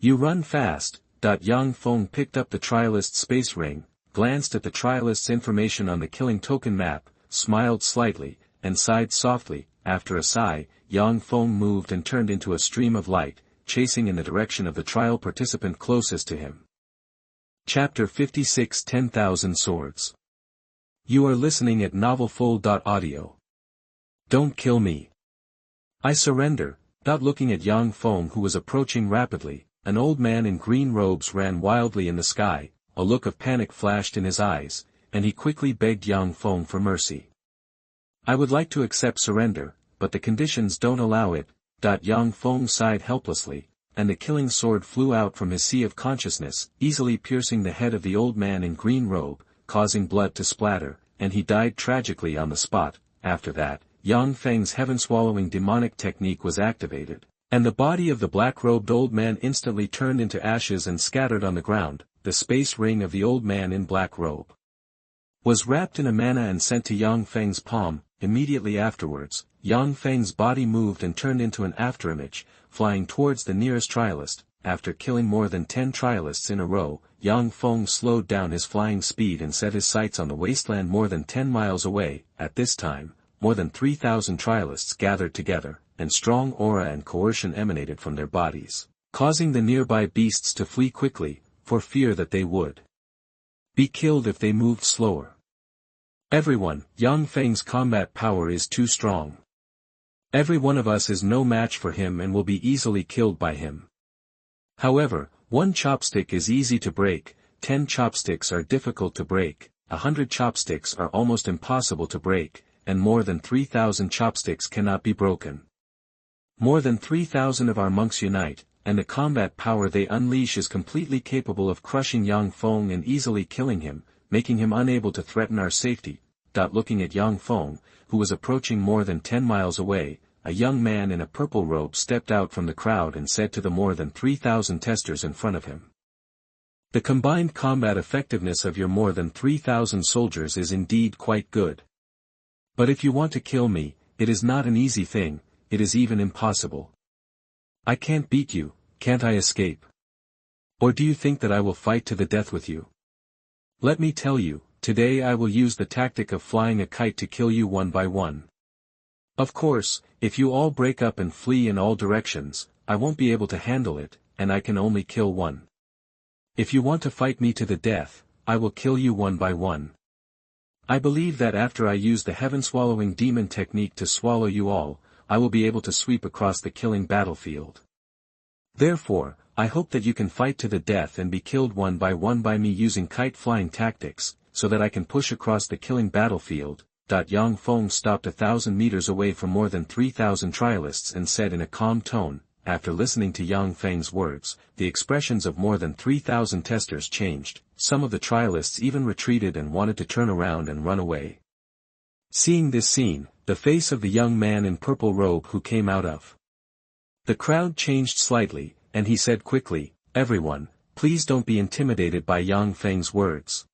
You run fast. Yang Feng picked up the trialist's space ring, glanced at the trialist's information on the killing token map, smiled slightly, and sighed softly. After a sigh, Yang Feng moved and turned into a stream of light, chasing in the direction of the trial participant closest to him. Chapter 56 10,000 Swords. You are listening at novelfull.audio. Don't kill me. I surrender. Looking at Yang Feng who was approaching rapidly, an old man in green robes ran wildly in the sky, a look of panic flashed in his eyes, and he quickly begged Yang Feng for mercy. I would like to accept surrender, but the conditions don't allow it. Yang Feng sighed helplessly, and the killing sword flew out from his sea of consciousness, easily piercing the head of the old man in green robe, causing blood to splatter, and he died tragically on the spot. After that, Yang Feng's heaven-swallowing demonic technique was activated, and the body of the black-robed old man instantly turned into ashes and scattered on the ground. the space ring of the old man in black robe was wrapped in a mana and sent to Yang Feng's palm. Immediately afterwards, Yang Feng's body moved and turned into an afterimage, flying towards the nearest Trialist. After killing more than 10 Trialists in a row, Yang Feng slowed down his flying speed and set his sights on the wasteland more than 10 miles away. At this time, more than 3,000 Trialists gathered together, and strong aura and coercion emanated from their bodies, causing the nearby beasts to flee quickly, for fear that they would be killed if they moved slower. Everyone, Yang Feng's combat power is too strong. Every one of us is no match for him and will be easily killed by him. However, 1 chopstick is easy to break, 10 chopsticks are difficult to break, 100 chopsticks are almost impossible to break, and more than 3,000 chopsticks cannot be broken. More than 3,000 of our monks unite, and the combat power they unleash is completely capable of crushing Yang Feng and easily killing him, making him unable to threaten our safety. Looking at Yang Feng, who was approaching more than 10 miles away, a young man in a purple robe stepped out from the crowd and said to the more than 3,000 testers in front of him, "The combined combat effectiveness of your more than 3,000 soldiers is indeed quite good. But if you want to kill me, it is not an easy thing, it is even impossible. I can't beat you, can't I escape? Or do you think that I will fight to the death with you? Let me tell you, today I will use the tactic of flying a kite to kill you one by one. Of course, if you all break up and flee in all directions, I won't be able to handle it, and I can only kill one. If you want to fight me to the death, I will kill you one by one. I believe that after I use the heaven-swallowing demon technique to swallow you all, I will be able to sweep across the killing battlefield. Therefore, I hope that you can fight to the death and be killed one by me using kite-flying tactics, so that I can push across the killing battlefield." Yang Feng stopped 1,000 meters away from more than 3,000 Trialists and said in a calm tone. After listening to Yang Feng's words, the expressions of more than 3,000 testers changed. Some of the Trialists even retreated and wanted to turn around and run away. Seeing this scene, the face of the young man in purple robe who came out of the crowd changed slightly, and he said quickly, "Everyone, please don't be intimidated by Yang Feng's words.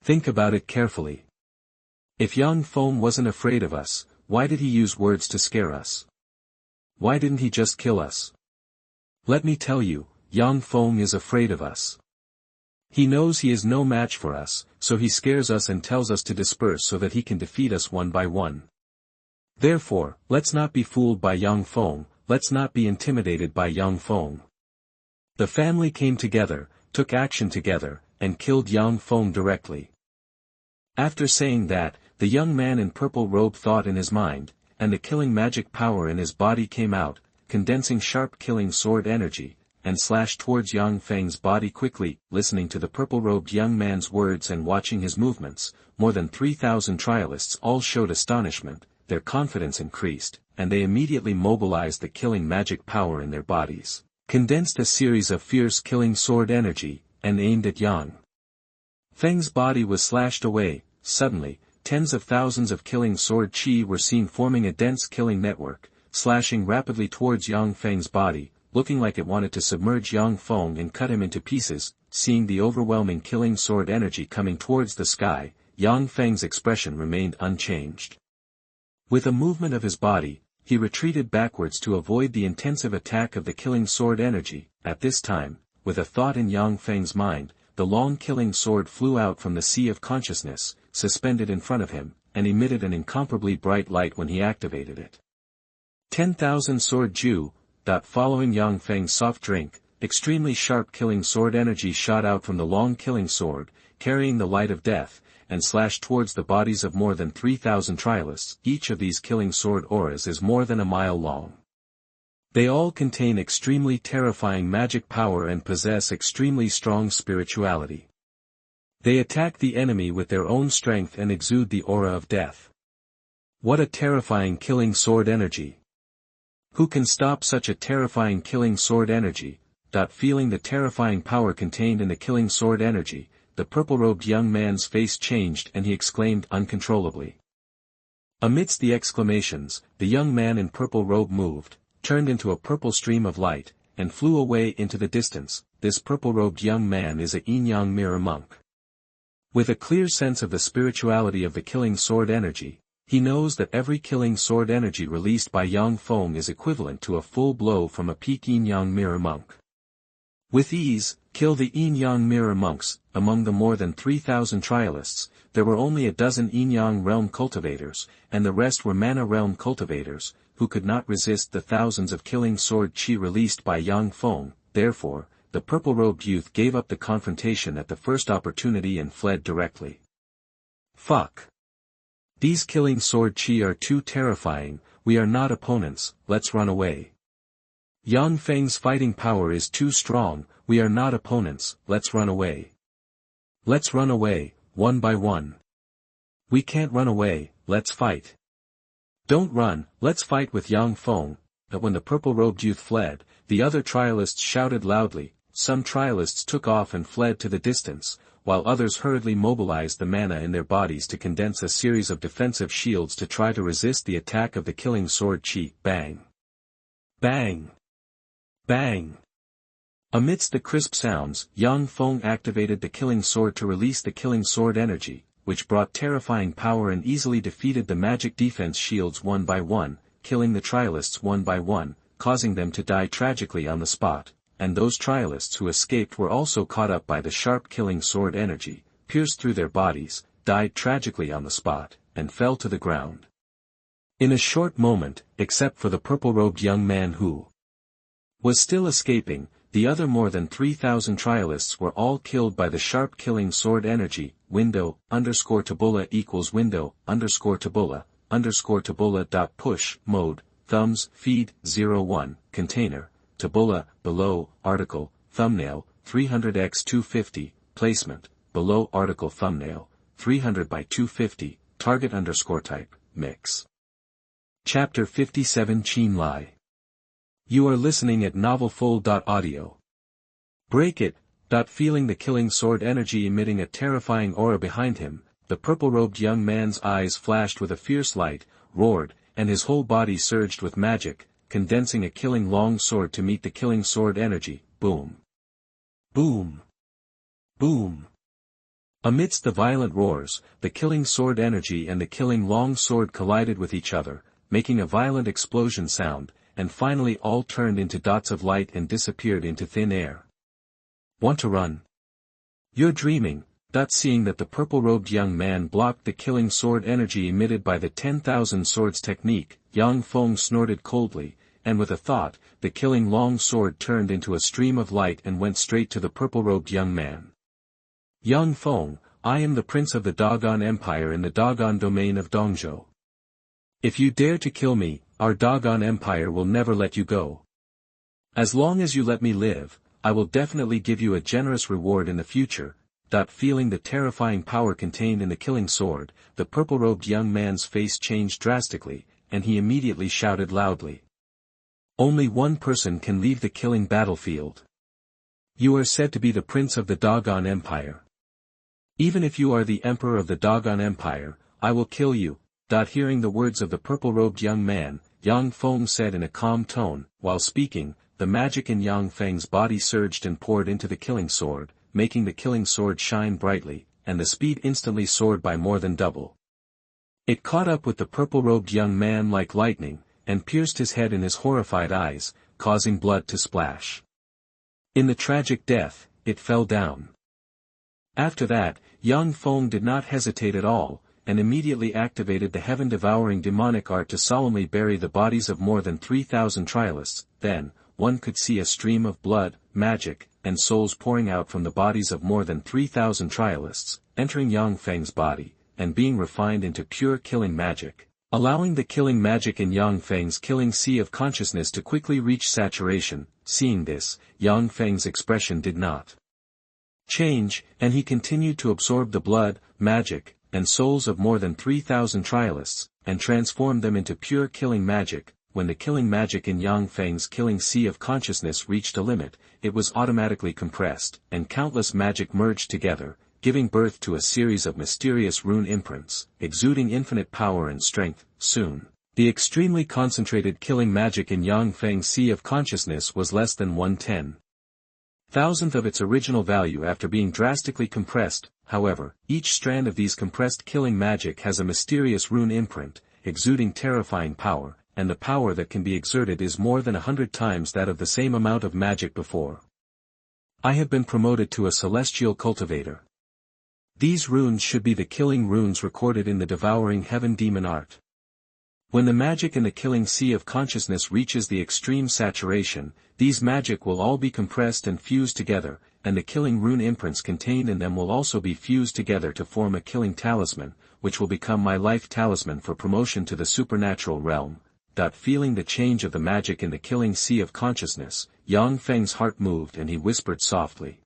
Think about it carefully. If Yang Feng wasn't afraid of us, why did he use words to scare us? Why didn't he just kill us? Let me tell you, Yang Feng is afraid of us. He knows he is no match for us, so he scares us and tells us to disperse so that he can defeat us one by one. Therefore, let's not be fooled by Yang Feng, let's not be intimidated by Yang Feng." The family came together, took action together, and killed Yang Feng directly. After saying that, the young man in purple robe thought in his mind, and the killing magic power in his body came out, condensing sharp killing sword energy, and slashed towards Yang Feng's body quickly. Listening to the purple-robed young man's words and watching his movements, more than 3,000 Trialists all showed astonishment, their confidence increased, and they immediately mobilized the killing magic power in their bodies, condensed a series of fierce killing sword energy, and aimed at Yang Feng's body was slashed away. Suddenly, tens of thousands of killing sword chi were seen forming a dense killing network, slashing rapidly towards Yang Feng's body, looking like it wanted to submerge Yang Feng and cut him into pieces. Seeing the overwhelming killing sword energy coming towards the sky, Yang Feng's expression remained unchanged. With a movement of his body, he retreated backwards to avoid the intensive attack of the killing sword energy. At this time, with a thought in Yang Feng's mind, the long killing sword flew out from the sea of consciousness, suspended in front of him, and emitted an incomparably bright light when he activated it. 10,000 sword Ju. Following Yang Feng's soft drink, extremely sharp killing sword energy shot out from the long killing sword, carrying the light of death, and slashed towards the bodies of more than 3,000 Trialists. Each of these killing sword auras is more than a mile long. They all contain extremely terrifying magic power and possess extremely strong spirituality. They attack the enemy with their own strength and exude the aura of death. What a terrifying killing sword energy! Who can stop such a terrifying killing sword energy? Feeling the terrifying power contained in the killing sword energy, the purple-robed young man's face changed and he exclaimed uncontrollably. Amidst the exclamations, the young man in purple robe moved, turned into a purple stream of light, and flew away into the distance. This purple-robed young man is a yin-yang mirror monk. With a clear sense of the spirituality of the killing sword energy, he knows that every killing sword energy released by Yang Feng is equivalent to a full blow from a peak yin-yang mirror monk. With ease, kill the yin-yang mirror monks. Among the more than 3,000 Trialists, there were only a dozen yin-yang realm cultivators, and the rest were mana realm cultivators, who could not resist the thousands of killing sword chi released by Yang Feng. Therefore, the purple-robed youth gave up the confrontation at the first opportunity and fled directly. Fuck. These killing sword chi are too terrifying, we are not opponents, let's run away. Yang Feng's fighting power is too strong, we are not opponents, let's run away. Let's run away, one by one. We can't run away, let's fight. Don't run, let's fight with Yang Feng. But when the purple-robed youth fled, the other Trialists shouted loudly. Some Trialists took off and fled to the distance, while others hurriedly mobilized the mana in their bodies to condense a series of defensive shields to try to resist the attack of the killing sword chi. Bang! Bang! Bang! Amidst the crisp sounds, Yang Feng activated the killing sword to release the killing sword energy, which brought terrifying power and easily defeated the magic defense shields one by one, killing the Trialists one by one, causing them to die tragically on the spot. And those Trialists who escaped were also caught up by the sharp killing sword energy, pierced through their bodies, died tragically on the spot, and fell to the ground. In a short moment, except for the purple-robed young man who was still escaping, the other more than 3,000 Trialists were all killed by the sharp killing sword energy. Window_tabula equals window_tabula dot push mode thumbs feed 01 container tabula below article thumbnail 300x250 placement below article thumbnail 300 by 250 target _type mix. Chapter 57 Qin Lie. You are listening at novelfull.audio. Break it. Feeling the killing sword energy emitting a terrifying aura behind him, the purple-robed young man's eyes flashed with a fierce light, roared, and his whole body surged with magic, condensing a killing long sword to meet the killing sword energy. Boom. Boom. Boom. Amidst the violent roars, the killing sword energy and the killing long sword collided with each other, making a violent explosion sound, and finally all turned into dots of light and disappeared into thin air. Want to run? You're dreaming. Seeing that the purple-robed young man blocked the killing sword energy emitted by the 10,000 swords technique, Yang Feng snorted coldly, and with a thought, the killing long sword turned into a stream of light and went straight to the purple-robed young man. Yang Feng, I am the prince of the Dogon Empire in the Dogon domain of Dongzhou. If you dare to kill me, our Dogon Empire will never let you go. As long as you let me live, I will definitely give you a generous reward in the future. Feeling the terrifying power contained in the killing sword, the purple-robed young man's face changed drastically, and he immediately shouted loudly. Only one person can leave the killing battlefield. You are said to be the prince of the Dogon Empire. Even if you are the emperor of the Dogon Empire, I will kill you. Hearing the words of the purple-robed young man, Yang Feng said in a calm tone. While speaking, the magic in Yang Feng's body surged and poured into the killing sword, making the killing sword shine brightly, and the speed instantly soared by more than double. It caught up with the purple-robed young man like lightning, and pierced his head in his horrified eyes, causing blood to splash. In the tragic death, it fell down. After that, Yang Feng did not hesitate at all, and immediately activated the heaven-devouring demonic art to solemnly bury the bodies of more than 3,000 Trialists. Then, one could see a stream of blood, magic, and souls pouring out from the bodies of more than 3,000 Trialists, entering Yang Feng's body, and being refined into pure killing magic, allowing the killing magic in Yang Feng's killing sea of consciousness to quickly reach saturation. Seeing this, Yang Feng's expression did not change, and he continued to absorb the blood, magic, and souls of more than 3,000 Trialists, and transform them into pure killing magic. When the killing magic in Yang Feng's killing sea of consciousness reached a limit, it was automatically compressed, and countless magic merged together, giving birth to a series of mysterious rune imprints, exuding infinite power and strength. Soon, The extremely concentrated killing magic in Yang Feng's Sea of Consciousness was less than 1/10,000th of its original value after being drastically compressed. However, each strand of these compressed killing magic has a mysterious rune imprint, exuding terrifying power, and the power that can be exerted is more than 100 times that of the same amount of magic before. I have been promoted to a celestial cultivator. These runes should be the killing runes recorded in the devouring heaven demon art. When the magic in the killing sea of consciousness reaches the extreme saturation, these magic will all be compressed and fused together, and the killing rune imprints contained in them will also be fused together to form a killing talisman, which will become my life talisman for promotion to the supernatural realm. Feeling the change of the magic in the killing sea of consciousness, Yang Feng's heart moved and he whispered softly.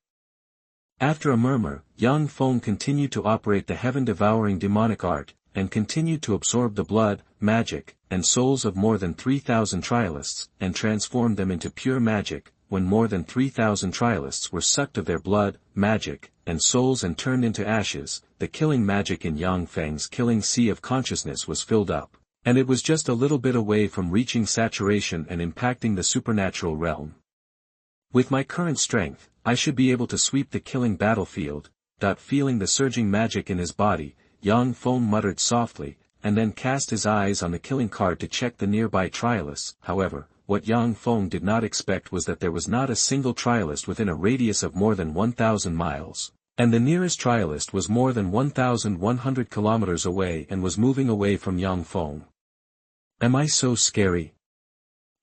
After a murmur, Yang Feng continued to operate the heaven-devouring demonic art, and continued to absorb the blood, magic, and souls of more than 3,000 Trialists, and transformed them into pure magic. When more than 3,000 Trialists were sucked of their blood, magic, and souls and turned into ashes, the killing magic in Yang Feng's killing sea of consciousness was filled up, and it was just a little bit away from reaching saturation and impacting the supernatural realm. With my current strength, I should be able to sweep the killing battlefield. Feeling the surging magic in his body, Yang Feng muttered softly, and then cast his eyes on the killing card to check the nearby Trialists. However, what Yang Feng did not expect was that there was not a single Trialist within a radius of more than 1,000 miles, and the nearest Trialist was more than 1,100 kilometers away and was moving away from Yang Feng. Am I so scary?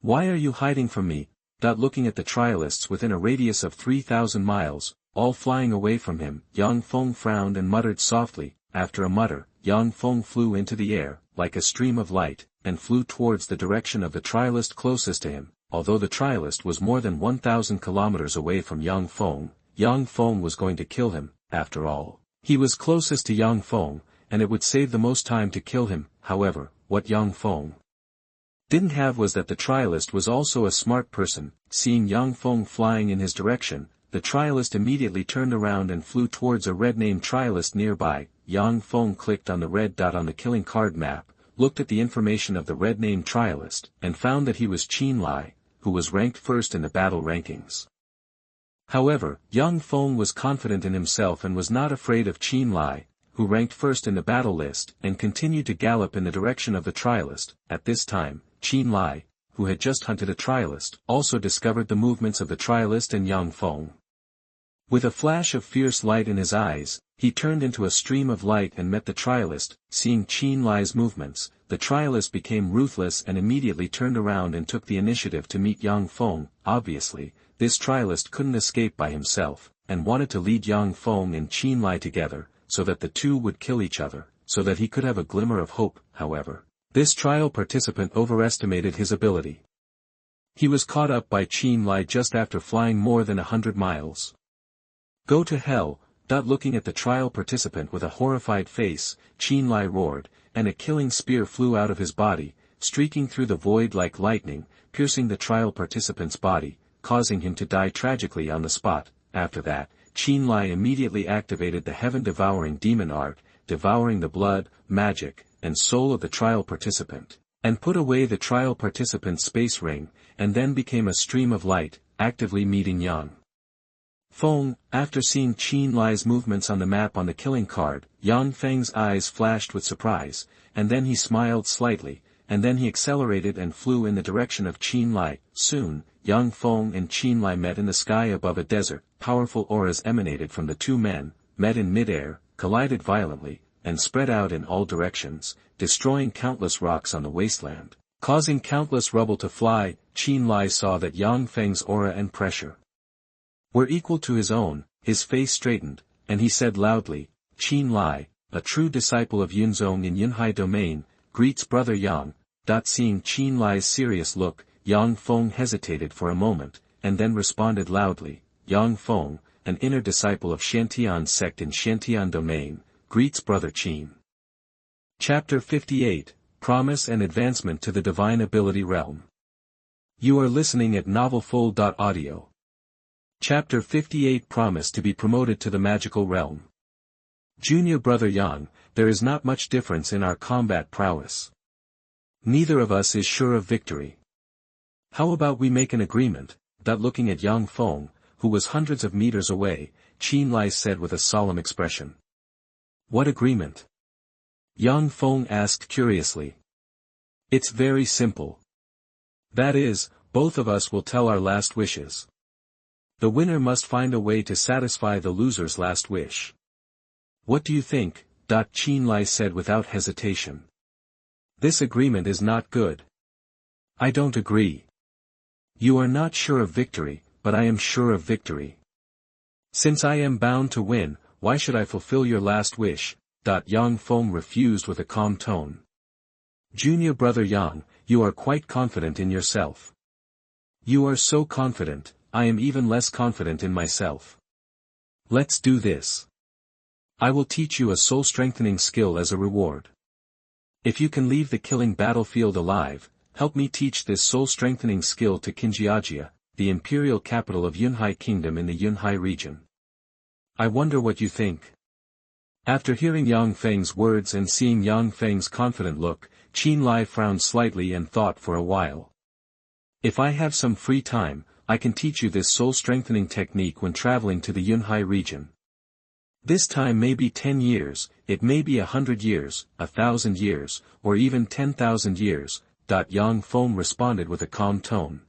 Why are you hiding from me? Looking at the Trialists within a radius of 3,000 miles, all flying away from him, Yang Feng frowned and muttered softly. After a mutter, Yang Feng flew into the air, like a stream of light, and flew towards the direction of the Trialist closest to him. Although the Trialist was more than 1,000 kilometers away from Yang Feng was going to kill him. After all, he was closest to Yang Feng, and it would save the most time to kill him. However, what Yang Feng didn't have was that the Trialist was also a smart person. Seeing Yang Feng flying in his direction, the Trialist immediately turned around and flew towards a red-named Trialist nearby. Yang Feng clicked on the red dot on the killing card map, looked at the information of the red-named Trialist, and found that he was Qin Lie, who was ranked first in the battle rankings. However, Yang Feng was confident in himself and was not afraid of Qin Lie, who ranked first in the battle list, and continued to gallop in the direction of the Trialist. At this time, Qin Lie, who had just hunted a Trialist, also discovered the movements of the Trialist and Yang Feng. With a flash of fierce light in his eyes, he turned into a stream of light and met the Trialist. Seeing Qin Lie's movements, the Trialist became ruthless and immediately turned around and took the initiative to meet Yang Feng. Obviously, this Trialist couldn't escape by himself, and wanted to lead Yang Feng and Qin Lie together, so that the two would kill each other, so that he could have a glimmer of hope. However, this trial participant overestimated his ability. He was caught up by Qin Lie just after flying more than 100 miles. Go to hell! Looking at the trial participant with a horrified face, Qin Lie roared, and a killing spear flew out of his body, streaking through the void like lightning, piercing the trial participant's body, causing him to die tragically on the spot. After that, Qin Lie immediately activated the heaven-devouring demon art, devouring the blood, magic, and soul of the trial participant, and put away the trial participant's space ring, and then became a stream of light, actively meeting Yang Feng. After seeing Qin Lie's movements on the map on the killing card, Yang Feng's eyes flashed with surprise, and then he smiled slightly, and then he accelerated and flew in the direction of Qin Lie. Soon, Yang Feng and Qin Lie met in the sky above a desert. Powerful auras emanated from the two men, met in midair, collided violently, and spread out in all directions, destroying countless rocks on the wasteland, causing countless rubble to fly. Qin Lie saw that Yang Feng's aura and pressure were equal to his own. His face straightened, and he said loudly, Qin Lie, a true disciple of Yunzong in Yunhai domain, greets brother Yang. Seeing Qin Lie's serious look, Yang Feng hesitated for a moment, and then responded loudly, Yang Feng, an inner disciple of Shantian sect in Shantian domain, greets brother Qin. Chapter 58, Promise and Advancement to the Divine Ability Realm. You are listening at novelfull.audio. Chapter 58, Promise to be promoted to the magical realm. Junior brother Yang, there is not much difference in our combat prowess. Neither of us is sure of victory. How about we make an agreement? That looking at young Feng, who was hundreds of meters away, Qin Lie said with a solemn expression. What agreement? Young Feng asked curiously. It's very simple. That is, both of us will tell our last wishes. The winner must find a way to satisfy the loser's last wish. What do you think? Qin Lie said without hesitation. This agreement is not good. I don't agree. You are not sure of victory, but I am sure of victory. Since I am bound to win, why should I fulfill your last wish? Yang Feng refused with a calm tone. Junior brother Yang, you are quite confident in yourself. You are so confident, I am even less confident in myself. Let's do this. I will teach you a soul-strengthening skill as a reward. If you can leave the killing battlefield alive, help me teach this soul-strengthening skill to Qinjiajia, the imperial capital of Yunhai Kingdom in the Yunhai region. I wonder what you think. After hearing Yang Feng's words and seeing Yang Feng's confident look, Qin Lie frowned slightly and thought for a while. If I have some free time, I can teach you this soul-strengthening technique when traveling to the Yunhai region. This time may be 10 years, it may be 100 years, 1,000 years, or even 10,000 years, Yang Feng responded with a calm tone.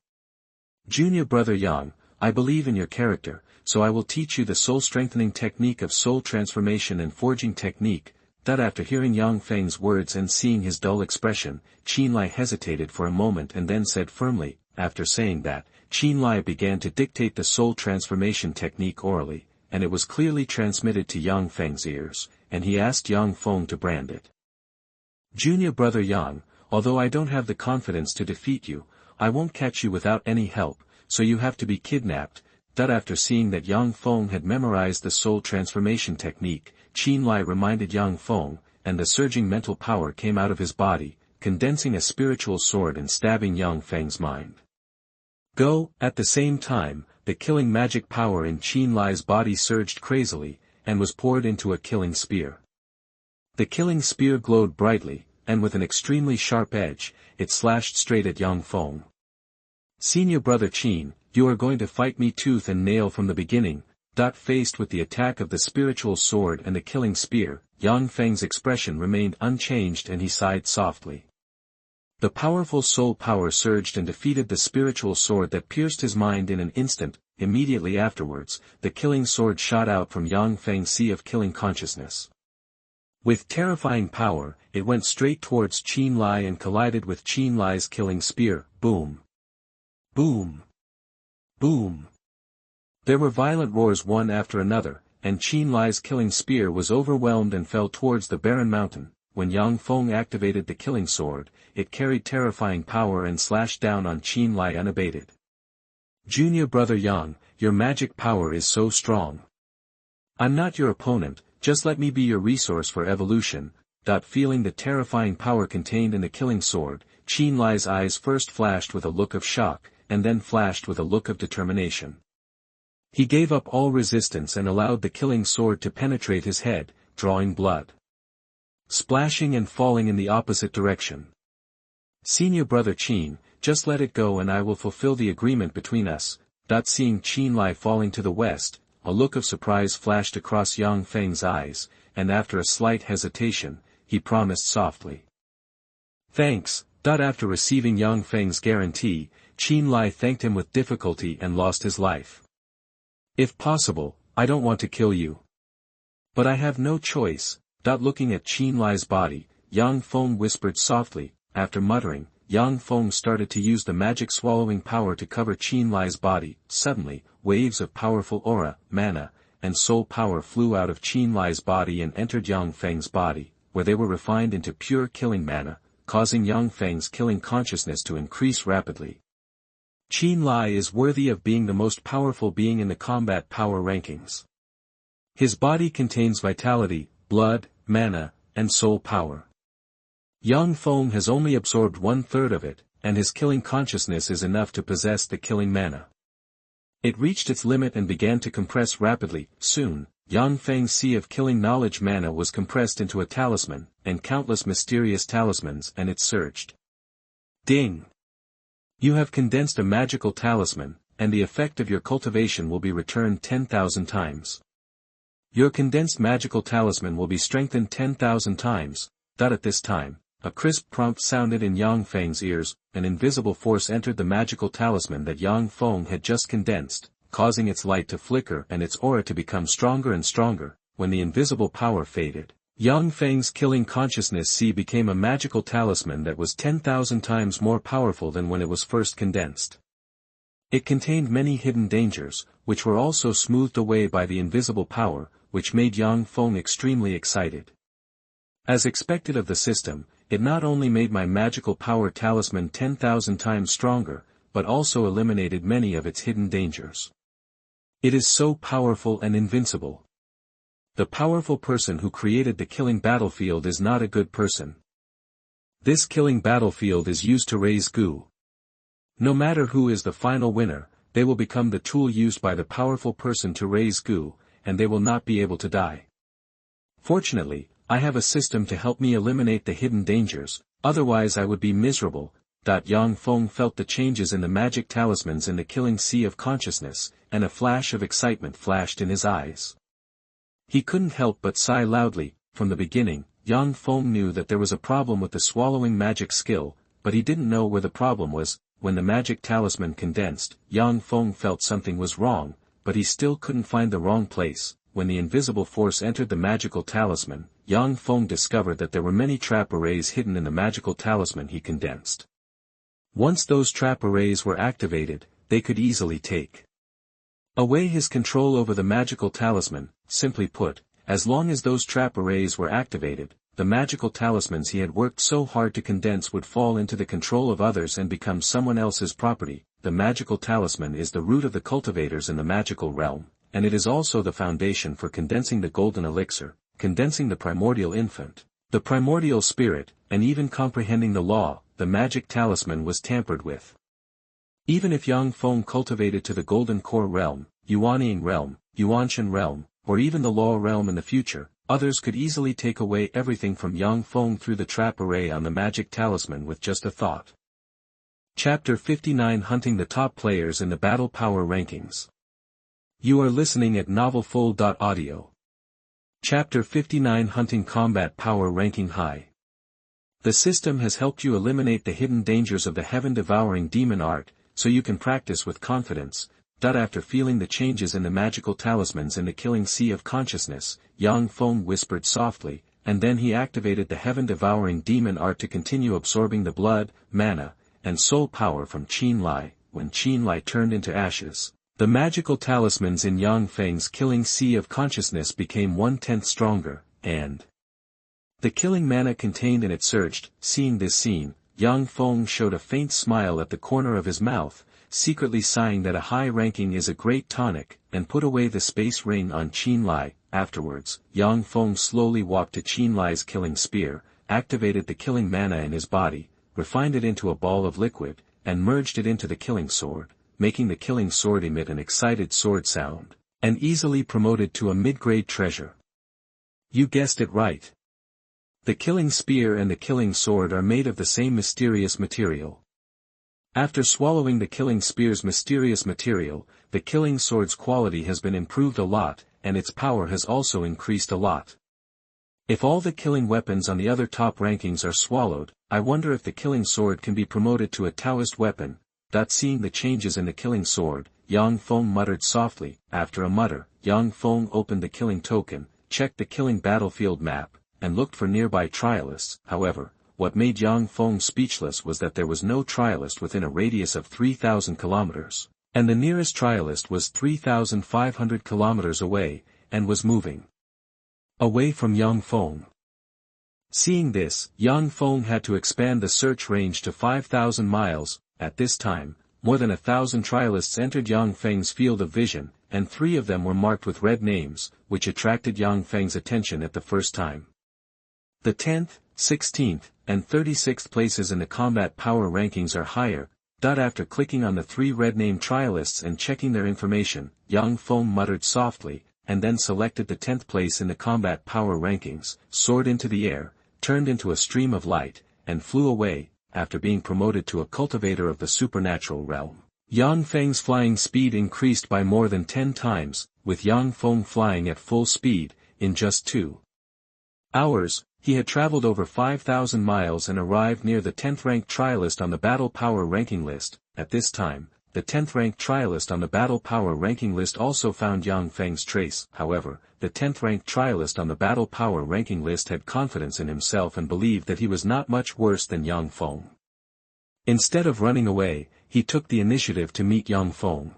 Junior brother Yang, I believe in your character, so I will teach you the soul-strengthening technique of soul transformation and forging technique. After hearing Yang Feng's words and seeing his dull expression, Qin Lie hesitated for a moment and then said firmly. After saying that, Qin Lie began to dictate the soul transformation technique orally, and it was clearly transmitted to Yang Feng's ears, and he asked Yang Feng to brand it. Junior brother Yang, although I don't have the confidence to defeat you, I won't catch you without any help, so you have to be kidnapped. After seeing that Yang Feng had memorized the soul transformation technique, Qin Lie reminded Yang Feng, and the surging mental power came out of his body, condensing a spiritual sword and stabbing Yang Feng's mind. Go! At the same time, the killing magic power in Qin Lie's body surged crazily, and was poured into a killing spear. The killing spear glowed brightly, and with an extremely sharp edge, it slashed straight at Yang Feng. Senior brother Qin, you are going to fight me tooth and nail from the beginning. Faced with the attack of the spiritual sword and the killing spear, Yang Feng's expression remained unchanged and he sighed softly. The powerful soul power surged and defeated the spiritual sword that pierced his mind in an instant. Immediately afterwards, the killing sword shot out from Yang Feng's sea of killing consciousness. With terrifying power, it went straight towards Qin Lie and collided with Qin Lie's killing spear. Boom! Boom! Boom! There were violent roars one after another, and Qin Lie's killing spear was overwhelmed and fell towards the barren mountain. When Yang Feng activated the killing sword, it carried terrifying power and slashed down on Qin Lie unabated. Junior brother Yang, your magic power is so strong. I'm not your opponent, just let me be your resource for evolution. Feeling the terrifying power contained in the killing sword, Qin Lie's eyes first flashed with a look of shock, and then flashed with a look of determination. He gave up all resistance and allowed the killing sword to penetrate his head, drawing blood, splashing and falling in the opposite direction. Senior brother Qin, just let it go and I will fulfill the agreement between us. Seeing Qin Lie falling to the west, a look of surprise flashed across Yang Feng's eyes, and after a slight hesitation, he promised softly. Thanks. After receiving Yang Feng's guarantee, Qin Lie thanked him with difficulty and lost his life. If possible, I don't want to kill you. But I have no choice. Looking at Qin Lie's body, Yang Feng whispered softly. After muttering, Yang Feng started to use the magic swallowing power to cover Qin Lie's body. Suddenly, waves of powerful aura, mana, and soul power flew out of Qin Lie's body and entered Yang Feng's body, where they were refined into pure killing mana, causing Yang Feng's killing consciousness to increase rapidly. Qin Lie is worthy of being the most powerful being in the combat power rankings. His body contains vitality, blood, mana, and soul power. Yang Feng has only absorbed 1/3 of it, and his killing consciousness is enough to possess the killing mana. It reached its limit and began to compress rapidly. Soon, Yang Feng's sea of killing knowledge mana was compressed into a talisman, and countless mysterious talismans, and it surged. Ding! You have condensed a magical talisman, and the effect of your cultivation will be returned 10,000 times. Your condensed magical talisman will be strengthened 10,000 times. At this time, a crisp prompt sounded in Yang Feng's ears, an invisible force entered the magical talisman that Yang Feng had just condensed, causing its light to flicker and its aura to become stronger and stronger. When the invisible power faded, Yang Feng's killing consciousness C became a magical talisman that was 10,000 times more powerful than when it was first condensed. It contained many hidden dangers, which were also smoothed away by the invisible power, which made Yang Feng extremely excited. As expected of the system, it not only made my magical power talisman 10,000 times stronger, but also eliminated many of its hidden dangers. It is so powerful and invincible. The powerful person who created the killing battlefield is not a good person. This killing battlefield is used to raise goo. No matter who is the final winner, they will become the tool used by the powerful person to raise goo, and they will not be able to die. Fortunately, I have a system to help me eliminate the hidden dangers, otherwise I would be miserable. Yang Feng felt the changes in the magic talismans in the killing sea of consciousness, and a flash of excitement flashed in his eyes. He couldn't help but sigh loudly. From the beginning, Yang Feng knew that there was a problem with the swallowing magic skill, but he didn't know where the problem was. When the magic talisman condensed, Yang Feng felt something was wrong, but he still couldn't find the wrong place. When the invisible force entered the magical talisman, Yang Feng discovered that there were many trap arrays hidden in the magical talisman he condensed. Once those trap arrays were activated, they could easily take away his control over the magical talisman. Simply put, as long as those trap arrays were activated, the magical talismans he had worked so hard to condense would fall into the control of others and become someone else's property. The magical talisman is the root of the cultivators in the magical realm, and it is also the foundation for condensing the golden elixir, condensing the primordial infant, the primordial spirit, and even comprehending the law. The magic talisman was tampered with. Even if Yang Feng cultivated to the golden core realm, Yuanying realm, Yuanshan realm, or even the law realm in the future, others could easily take away everything from Yang Feng through the trap array on the magic talisman with just a thought. Chapter 59 Hunting the Top Players in the Battle Power Rankings. You are listening at novelfull.audio. Chapter 59 Hunting Combat Power Ranking High. The system has helped you eliminate the hidden dangers of the heaven-devouring demon art, so you can practice with confidence. After feeling the changes in the magical talismans in the killing sea of consciousness, Yang Feng whispered softly, and then he activated the heaven-devouring demon art to continue absorbing the blood, mana, and soul power from Qin Lie. When Qin Lie turned into ashes, the magical talismans in Yang Feng's killing sea of consciousness became 1/10 stronger, and the killing mana contained in it surged. Seeing this scene, Yang Feng showed a faint smile at the corner of his mouth, secretly sighing that a high ranking is a great tonic, and put away the space ring on Qin Lie. Afterwards, Yang Feng slowly walked to Qin Lie's killing spear, activated the killing mana in his body, refined it into a ball of liquid, and merged it into the killing sword, making the killing sword emit an excited sword sound, and easily promoted to a mid-grade treasure. You guessed it right. The killing spear and the killing sword are made of the same mysterious material. After swallowing the killing spear's mysterious material, the killing sword's quality has been improved a lot, and its power has also increased a lot. If all the killing weapons on the other top rankings are swallowed, I wonder if the killing sword can be promoted to a Taoist weapon. Seeing the changes in the killing sword, Yang Feng muttered softly. After a mutter, Yang Feng opened the killing token, checked the killing battlefield map, and looked for nearby Trialists. However, what made Yang Feng speechless was that there was no Trialist within a radius of 3,000 kilometers, and the nearest Trialist was 3,500 kilometers away, and was moving away from Yang Feng. Seeing this, Yang Feng had to expand the search range to 5,000 miles. At this time, more than 1,000 Trialists entered Yang Feng's field of vision, and 3 of them were marked with red names, which attracted Yang Feng's attention at the first time. The 10th, 16th, and 36th places in the combat power rankings are higher. After clicking on the 3 red-name Trialists and checking their information, Yang Feng muttered softly, and then selected the 10th place in the combat power rankings, soared into the air, turned into a stream of light, and flew away. after being promoted to a cultivator of the supernatural realm. Yang Feng's flying speed increased by more than 10 times, with Yang Feng flying at full speed. In just 2 hours, he had traveled over 5,000 miles and arrived near the 10th-ranked Trialist on the Battle Power ranking list. At this time, the 10th-ranked Trialist on the Battle Power ranking list also found Yang Feng's trace. However, the 10th-ranked Trialist on the Battle Power ranking list had confidence in himself and believed that he was not much worse than Yang Feng. Instead of running away, he took the initiative to meet Yang Feng.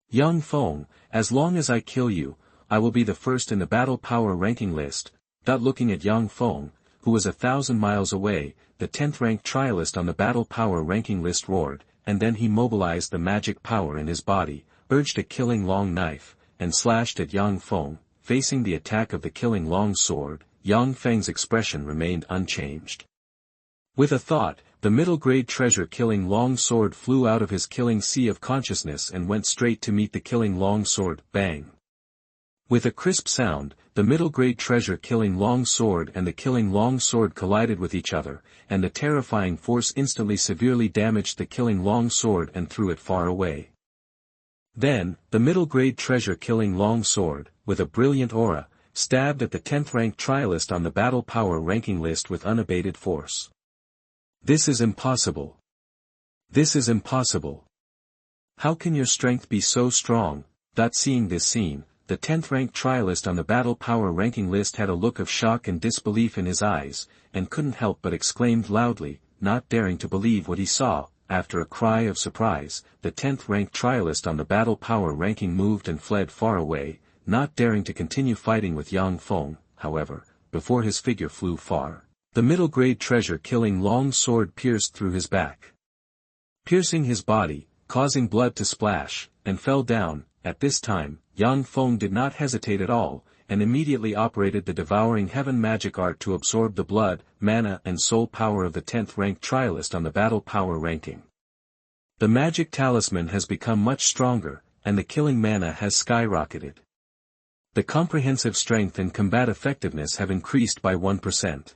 Yang Feng, as long as I kill you, I will be the first in the Battle Power ranking list. Looking at Yang Feng, who was 1,000 miles away, the 10th-ranked Trialist on the Battle Power ranking list roared, and then he mobilized the magic power in his body, urged a killing long knife, and slashed at Yang Feng. Facing the attack of the killing long sword, Yang Feng's expression remained unchanged. With a thought, the middle-grade treasure killing long sword flew out of his killing sea of consciousness and went straight to meet the killing long sword. Bang! With a crisp sound, the middle-grade treasure killing long sword and the killing long sword collided with each other, and the terrifying force instantly severely damaged the killing long sword and threw it far away. Then, the middle-grade treasure killing long sword, with a brilliant aura, stabbed at the 10th-ranked Trialist on the Battle Power ranking list with unabated force. This is impossible. This is impossible. How can your strength be so strong? Seeing this scene, the 10th-ranked Trialist on the Battle Power ranking list had a look of shock and disbelief in his eyes, and couldn't help but exclaimed loudly, not daring to believe what he saw. After a cry of surprise, the 10th-ranked Trialist on the Battle Power ranking moved and fled far away, not daring to continue fighting with Yang Feng. However, before his figure flew far, the middle-grade treasure killing long sword pierced through his back, piercing his body, causing blood to splash, and fell down. At this time, Yang Feng did not hesitate at all, and immediately operated the devouring heaven magic art to absorb the blood, mana and soul power of the 10th-ranked Trialist on the Battle Power ranking. The magic talisman has become much stronger, and the killing mana has skyrocketed. The comprehensive strength and combat effectiveness have increased by 1%.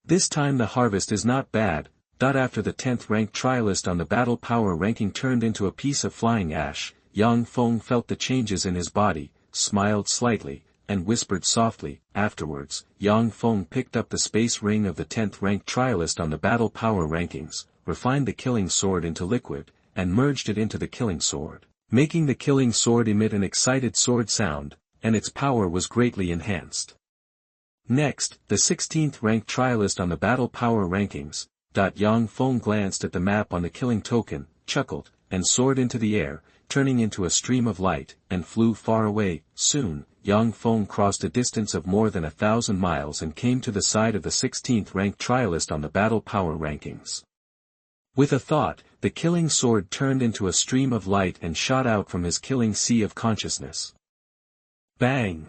This time the harvest is not bad. After the 10th-ranked Trialist on the Battle Power ranking turned into a piece of flying ash, Yang Feng felt the changes in his body, smiled slightly, and whispered softly. Afterwards, Yang Feng picked up the space ring of the 10th-ranked Trialist on the Battle Power rankings, refined the killing sword into liquid, and merged it into the killing sword, making the killing sword emit an excited sword sound, and its power was greatly enhanced. Next, the 16th-ranked Trialist on the Battle Power rankings. Yang Feng glanced at the map on the killing token, chuckled, and soared into the air, turning into a stream of light, and flew far away. Soon, Yang Feng crossed a distance of more than 1,000 miles and came to the side of the 16th-ranked Trialist on the Battle Power rankings. With a thought, the killing sword turned into a stream of light and shot out from his killing sea of consciousness. Bang!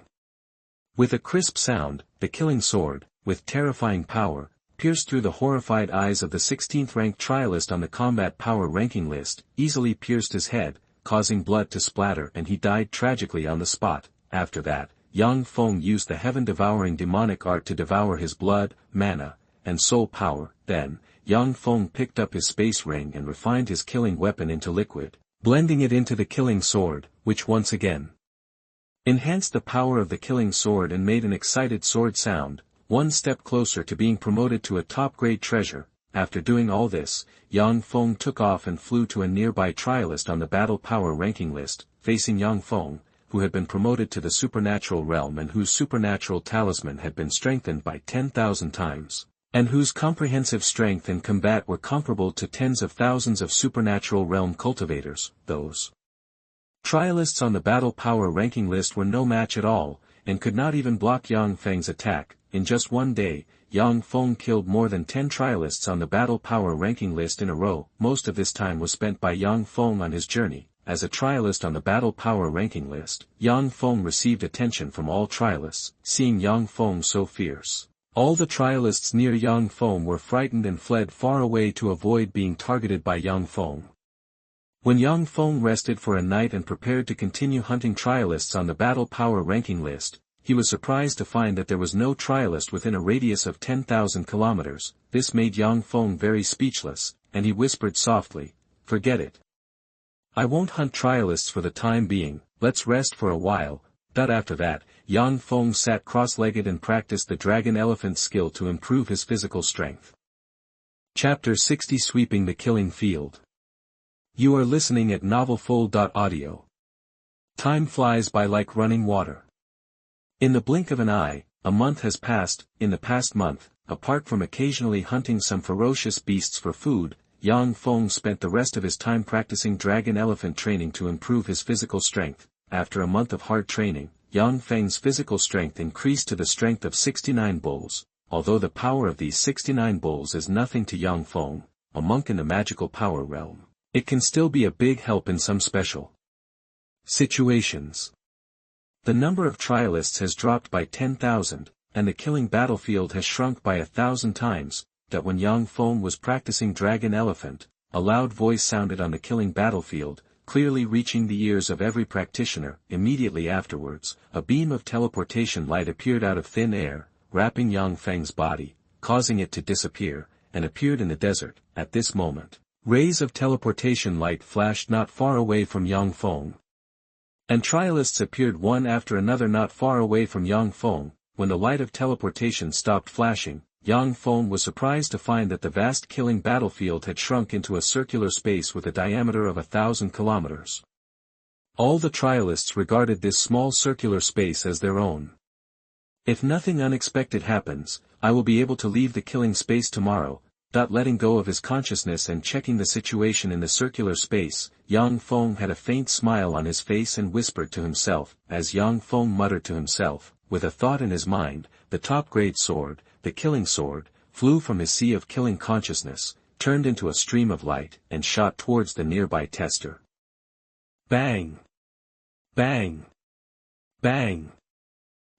With a crisp sound, the killing sword, with terrifying power, pierced through the horrified eyes of the 16th-ranked Trialist on the Combat Power ranking list, easily pierced his head, causing blood to splatter, and he died tragically on the spot. After that, Yang Feng used the heaven-devouring demonic art to devour his blood, mana, and soul power. Then, Yang Feng picked up his space ring and refined his killing weapon into liquid, blending it into the killing sword, which once again enhanced the power of the killing sword and made an excited sword sound, one step closer to being promoted to a top-grade treasure. After doing all this, Yang Feng took off and flew to a nearby Trialist on the Battle Power ranking list. Facing Yang Feng, who had been promoted to the supernatural realm and whose supernatural talisman had been strengthened by 10,000 times, and whose comprehensive strength and combat were comparable to tens of thousands of supernatural realm cultivators, those Trialists on the Battle Power ranking list were no match at all, and could not even block Yang Feng's attack. In just one day, Yang Feng killed more than 10 Trialists on the Battle Power ranking list in a row. Most of this time was spent by Yang Feng on his journey. As a Trialist on the Battle Power ranking list, Yang Feng received attention from all Trialists. Seeing Yang Feng so fierce, all the Trialists near Yang Feng were frightened and fled far away to avoid being targeted by Yang Feng. When Yang Feng rested for a night and prepared to continue hunting Trialists on the Battle Power ranking list, he was surprised to find that there was no Trialist within a radius of 10,000 kilometers. This made Yang Feng very speechless, and he whispered softly, "Forget it. I won't hunt Trialists for the time being, let's rest for a while." After that, Yang Feng sat cross-legged and practiced the dragon elephant skill to improve his physical strength. Chapter 60 Sweeping the Killing Field. You are listening at novelfull.audio. Time flies by like running water. In the blink of an eye, a month has passed. In the past month, apart from occasionally hunting some ferocious beasts for food, Yang Feng spent the rest of his time practicing dragon elephant training to improve his physical strength. After a month of hard training, Yang Feng's physical strength increased to the strength of 69 bulls. Although the power of these 69 bulls is nothing to Yang Feng, a monk in the magical power realm, it can still be a big help in some special situations. The number of Trialists has dropped by 10,000, and the killing battlefield has shrunk by 1,000 times. That when Yang Feng was practicing Dragon Elephant, a loud voice sounded on the killing battlefield, clearly reaching the ears of every practitioner. Immediately afterwards, a beam of teleportation light appeared out of thin air, wrapping Yang Feng's body, causing it to disappear, and appeared in the desert. At this moment, rays of teleportation light flashed not far away from Yang Feng, and Trialists appeared one after another not far away from Yang Feng. When the light of teleportation stopped flashing, Yang Feng was surprised to find that the vast killing battlefield had shrunk into a circular space with a diameter of 1,000 kilometers. All the Trialists regarded this small circular space as their own. If nothing unexpected happens, I will be able to leave the killing space tomorrow. Letting go of his consciousness and checking the situation in the circular space, Yang Feng had a faint smile on his face and whispered to himself. As Yang Feng muttered to himself, with a thought in his mind, the top-grade sword, the killing sword, flew from his sea of killing consciousness, turned into a stream of light, and shot towards the nearby tester. Bang! Bang! Bang!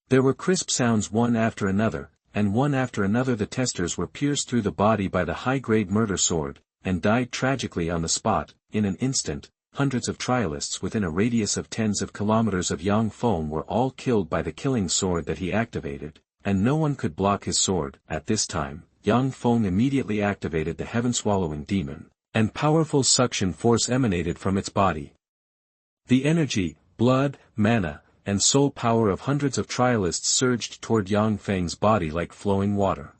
There were crisp sounds one after another, and one after another the testers were pierced through the body by the high-grade murder sword, and died tragically on the spot. In an instant, hundreds of Trialists within a radius of tens of kilometers of Yang Feng were all killed by the killing sword that he activated, and no one could block his sword. At this time, Yang Feng immediately activated the heaven-swallowing demon, and powerful suction force emanated from its body. The energy, blood, mana, and soul power of hundreds of Trialists surged toward Yang Feng's body like flowing water.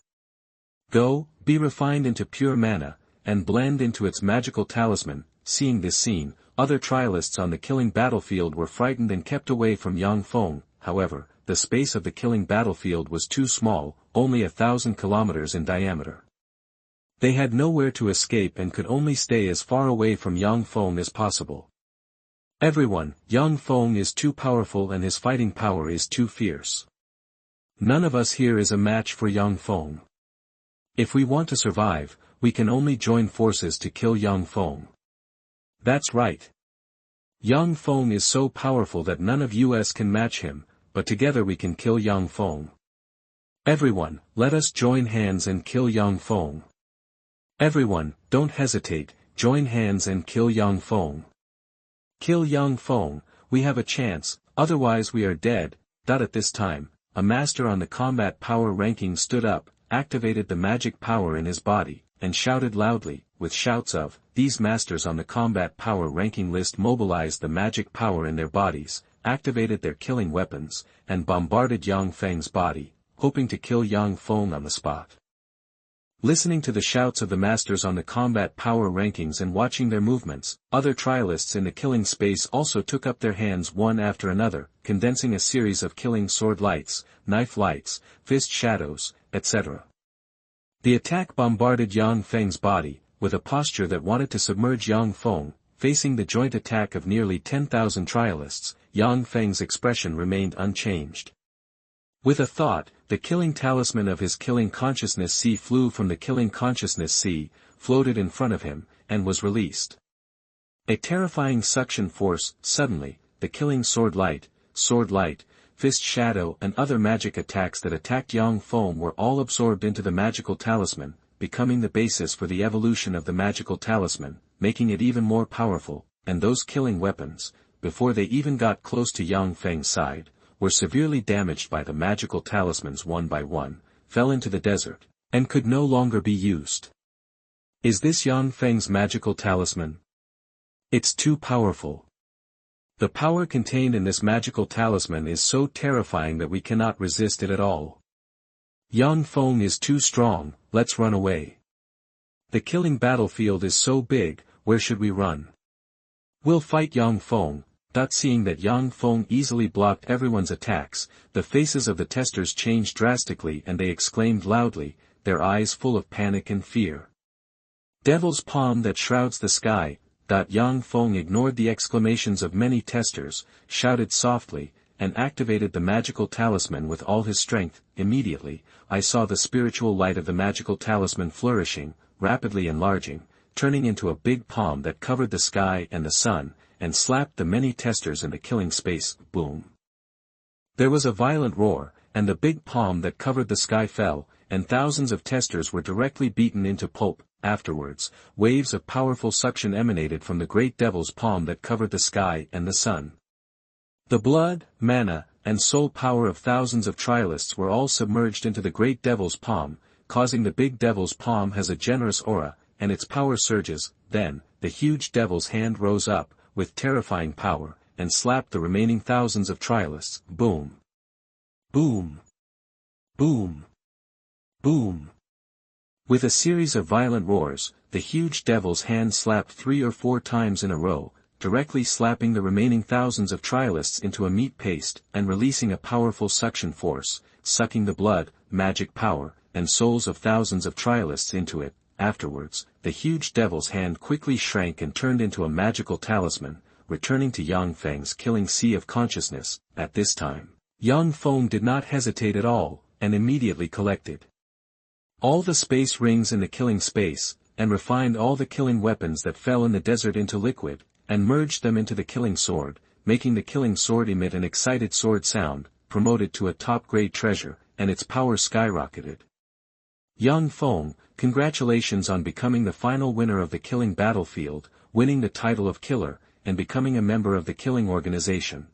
Go, be refined into pure mana, and blend into its magical talisman. Seeing this scene, other Trialists on the killing battlefield were frightened and kept away from Yang Feng. However, the space of the killing battlefield was too small, only 1,000 kilometers in diameter. They had nowhere to escape and could only stay as far away from Yang Feng as possible. Everyone, Yang Feng is too powerful and his fighting power is too fierce. None of us here is a match for Yang Feng. If we want to survive, we can only join forces to kill Yang Feng. That's right. Yang Feng is so powerful that none of us can match him, but together we can kill Yang Feng. Everyone, let us join hands and kill Yang Feng. Everyone, don't hesitate, join hands and kill Yang Feng. Kill Yang Feng, we have a chance, otherwise we are dead. At this time, a master on the combat power ranking stood up, activated the magic power in his body, and shouted loudly. With shouts of, these masters on the combat power ranking list mobilized the magic power in their bodies, activated their killing weapons, and bombarded Yang Feng's body, hoping to kill Yang Feng on the spot. Listening to the shouts of the masters on the combat power rankings and watching their movements, other Trialists in the killing space also took up their hands one after another, condensing a series of killing sword lights, knife lights, fist shadows, etc. The attack bombarded Yang Feng's body, with a posture that wanted to submerge Yang Feng. Facing the joint attack of nearly 10,000 Trialists, Yang Feng's expression remained unchanged. With a thought, the killing talisman of his killing consciousness sea flew from the killing consciousness sea, floated in front of him, and was released. A terrifying suction force. Suddenly, the killing sword light, fist shadow and other magic attacks that attacked Yang Feng were all absorbed into the magical talisman, becoming the basis for the evolution of the magical talisman, making it even more powerful, and those killing weapons, before they even got close to Yang Feng's side, were severely damaged by the magical talismans one by one, fell into the desert, and could no longer be used. Is this Yang Feng's magical talisman? It's too powerful. The power contained in this magical talisman is so terrifying that we cannot resist it at all. Yang Feng is too strong, let's run away. The killing battlefield is so big, where should we run? We'll fight Yang Feng. Seeing that Yang Feng easily blocked everyone's attacks, the faces of the testers changed drastically and they exclaimed loudly, their eyes full of panic and fear. Devil's palm that shrouds the sky. Yang Feng ignored the exclamations of many testers, shouted softly, and activated the magical talisman with all his strength. Immediately, I saw the spiritual light of the magical talisman flourishing, rapidly enlarging, turning into a big palm that covered the sky and the sun, and slapped the many testers in the killing space. Boom! There was a violent roar, and the big palm that covered the sky fell, and thousands of testers were directly beaten into pulp. Afterwards, waves of powerful suction emanated from the great devil's palm that covered the sky and the sun. The blood, mana, and soul power of thousands of Trialists were all submerged into the great devil's palm, causing the big devil's palm has a generous aura, and its power surges. Then, the huge devil's hand rose up, with terrifying power, and slapped the remaining thousands of Trialists. Boom! Boom! Boom! Boom! With a series of violent roars, the huge devil's hand slapped 3 or 4 times in a row, directly slapping the remaining thousands of Trialists into a meat paste, and releasing a powerful suction force, sucking the blood, magic power, and souls of thousands of Trialists into it. Afterwards, the huge devil's hand quickly shrank and turned into a magical talisman, returning to Yang Feng's killing sea of consciousness. At this time, Yang Feng did not hesitate at all, and immediately collected all the space rings in the killing space, and refined all the killing weapons that fell in the desert into liquid, and merged them into the killing sword, making the killing sword emit an excited sword sound, promoted to a top-grade treasure, and its power skyrocketed. Yang Feng, congratulations on becoming the final winner of the killing battlefield, winning the title of killer, and becoming a member of the killing organization.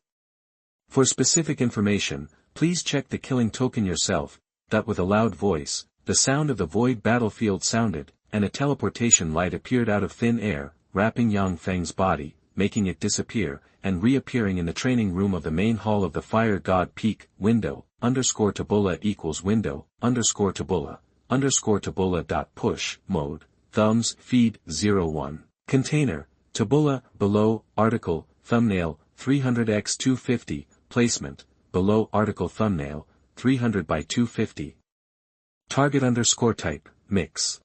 For specific information, please check the killing token yourself. With a loud voice, the sound of the void battlefield sounded, and a teleportation light appeared out of thin air, wrapping Yang Feng's body, making it disappear, and reappearing in the training room of the main hall of the Fire God Peak. Window, _Tabula equals window, _Tabula, _Tabula.push, mode, thumbs, feed, 01. Container, Tabula, below, article, thumbnail, 300x250, placement, below article thumbnail, 300 by 250. Target _type, mix.